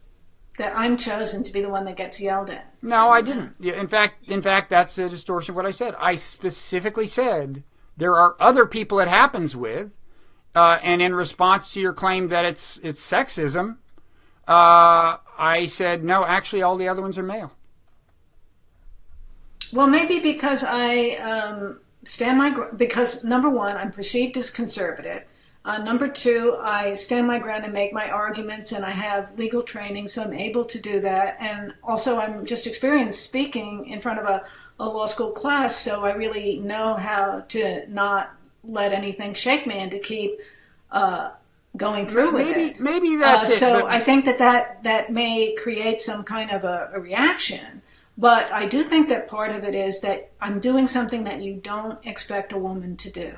that I'm chosen to be the one that gets yelled at. No, I didn't. In fact, that's a distortion of what I said. I specifically said there are other people it happens with, and in response to your claim that it's sexism, I said no. Actually, all the other ones are male. Well, maybe because I because number one, I'm perceived as conservative. Number two, I stand my ground and make my arguments, and I have legal training, so I'm able to do that. And also, I'm just experienced speaking in front of a law school class, so I really know how to not let anything shake me and to keep going through with it. Maybe that's it. So I think that may create some kind of a reaction. But I do think that part of it is that I'm doing something that you don't expect a woman to do.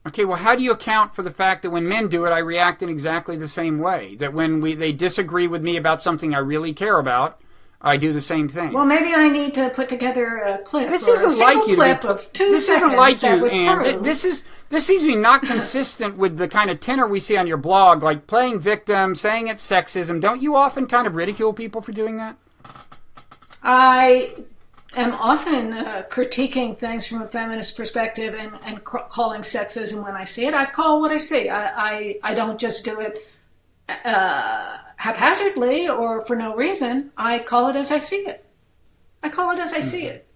Okay, well, how do you account for the fact that when men do it, I react in exactly the same way? That when they disagree with me about something I really care about, I do the same thing. Well, maybe I need to put together a clip. This or isn't a single like you. Clip of 2 this seconds isn't like that you, would Ann. prove. This seems to be not consistent with the kind of tenor we see on your blog, like playing victim, saying it's sexism. Don't you often kind of ridicule people for doing that? I am often critiquing things from a feminist perspective and calling sexism when I see it. I call what I see. I don't just do it haphazardly or for no reason. I call it as I see it. I call it as I see it.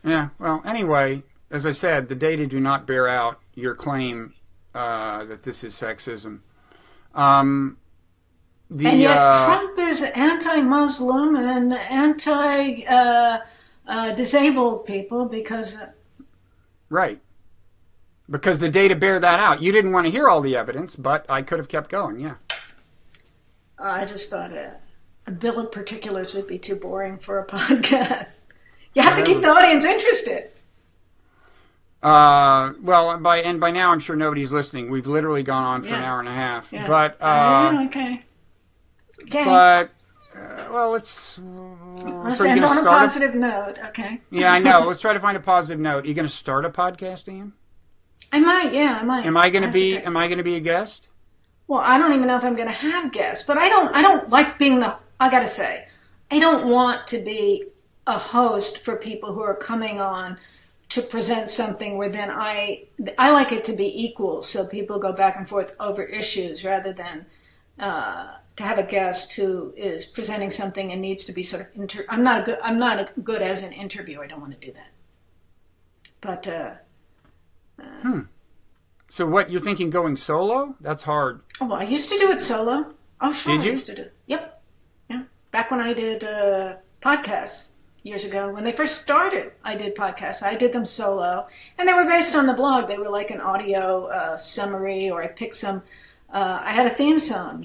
Yeah, well, anyway, as I said, the data do not bear out your claim that this is sexism. And yet Trump is anti-Muslim and anti-disabled people because... Right. Because the data bear that out. You didn't want to hear all the evidence, but I could have kept going, yeah. I just thought a bill of particulars would be too boring for a podcast. You have to keep the audience interested. Well, by now I'm sure nobody's listening. We've literally gone on for an hour and a half. Yeah. But okay. But well, let's end on a positive note. Okay. Yeah, I know. Let's try to find a positive note. Are you going to start a podcast, Ian? I might. Yeah, I might. Am I going to be a guest? Well, I don't even know if I'm going to have guests, but I don't like being I got to say, I don't want to be a host for people who are coming on to present something where then I like it to be equal, so people go back and forth over issues rather than to have a guest who is presenting something and needs to be sort of I'm not good as an interviewer. I don't want to do that. But So what, you're thinking going solo? That's hard. Oh, well, I used to do it solo. Oh, sure. Did you? I used to do it. Yep. Yeah. Back when I did podcasts years ago, when they first started, I did podcasts. I did them solo, and they were based on the blog. They were like an audio summary, or I picked some. I had a theme song,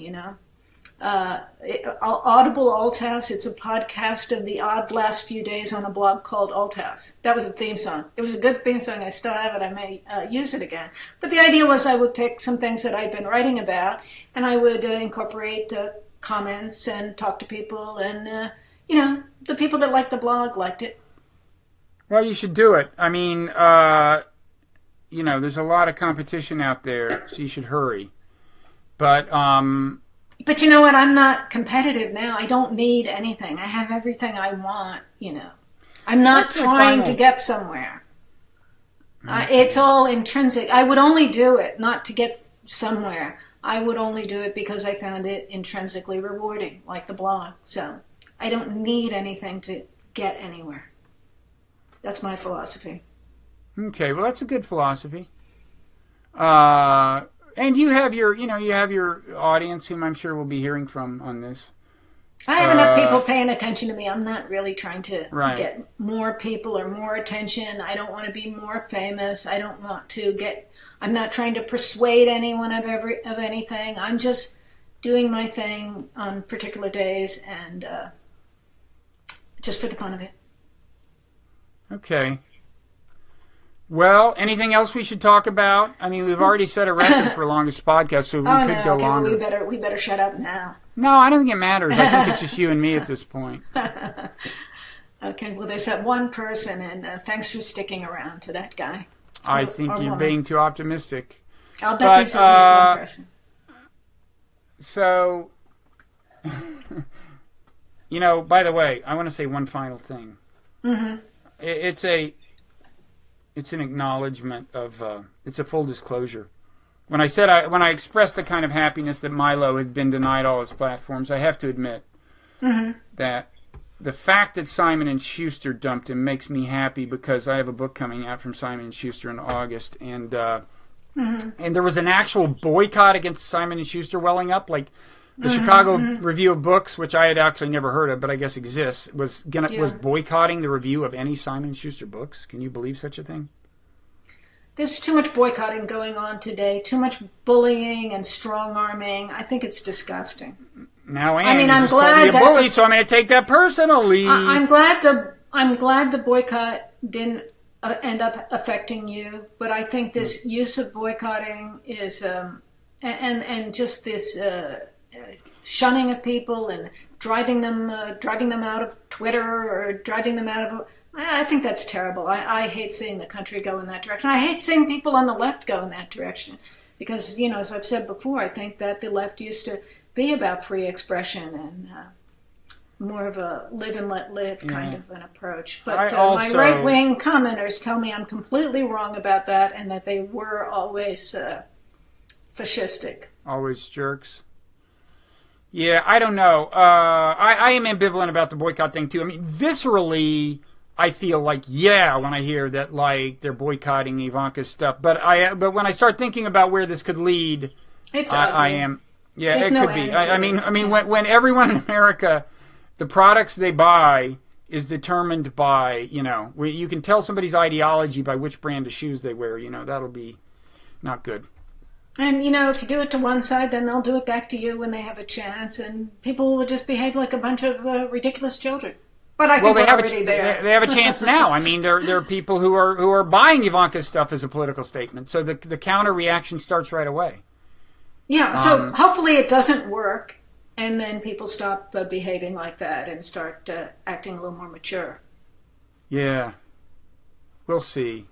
Audible Althouse. It's a podcast of the odd last few days on a blog called Althouse. That was a theme song. It was a good theme song. I still have it. I may use it again. But the idea was I would pick some things that I'd been writing about, and I would incorporate comments and talk to people, and the people that liked the blog liked it. Well, you should do it. I mean, there's a lot of competition out there, so you should hurry. But you know what? I'm not competitive now. I don't need anything. I have everything I want, I'm not trying to get somewhere. It's all intrinsic. I would only do it not to get somewhere. I would only do it because I found it intrinsically rewarding, like the blog. So I don't need anything to get anywhere. That's my philosophy. Okay, well, that's a good philosophy. And you have your audience, whom I'm sure we'll be hearing from on this. I have enough people paying attention to me. I'm not really trying to get more people or more attention. I don't want to be more famous. I don't want to I'm not trying to persuade anyone of anything. I'm just doing my thing on particular days and just for the fun of it. Okay. Well, anything else we should talk about? I mean, we've already set a record for longest podcast, so we could go longer. We better shut up now. No, I don't think it matters. I think it's just you and me at this point. Okay, well, there's that one person, and thanks for sticking around to that guy. I think you're being too optimistic. I'll bet there's at least one person. So, by the way, I want to say one final thing. Mm-hmm. It's an acknowledgement of, it's a full disclosure. When I expressed the kind of happiness that Milo had been denied all his platforms, I have to admit that the fact that Simon & Schuster dumped him makes me happy because I have a book coming out from Simon & Schuster in August, and there was an actual boycott against Simon & Schuster welling up, like the Chicago Review of Books, which I had actually never heard of, but I guess exists, was boycotting the review of any Simon & Schuster books. Can you believe such a thing? There's too much boycotting going on today, too much bullying and strong-arming. I think it's disgusting. Now, Anne, I'm glad that bully, so I'm going to take that personally. I'm glad the boycott didn't end up affecting you, but I think this use of boycotting is and just this shunning of people and driving them out of Twitter or driving them out of. I think that's terrible. I hate seeing the country go in that direction. I hate seeing people on the left go in that direction because, as I've said before, I think that the left used to be about free expression and more of a live and let live kind of an approach. But my right-wing commenters tell me I'm completely wrong about that and that they were always fascistic. Always jerks. Yeah, I don't know. I am ambivalent about the boycott thing, too. I mean, viscerally, I feel like, yeah, when I hear that, like, they're boycotting Ivanka's stuff. But when I start thinking about where this could lead, I am... Yeah, There's it no could be. end I mean, when everyone in America, the products they buy is determined by, you can tell somebody's ideology by which brand of shoes they wear. That'll be not good. And, if you do it to one side, then they'll do it back to you when they have a chance, and people will just behave like a bunch of ridiculous children. But I think we're already there. They have a chance now. I mean, there are people who are buying Ivanka's stuff as a political statement, so the counter reaction starts right away. Yeah, so hopefully it doesn't work, and then people stop behaving like that and start acting a little more mature. Yeah, we'll see.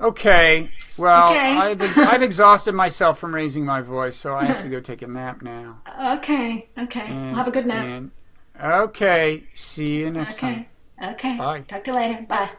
Okay, well, I've exhausted myself from raising my voice, so I have to go take a nap now. Okay. Well, have a good nap. Okay, see you next time. Okay. Bye. Talk to you later. Bye.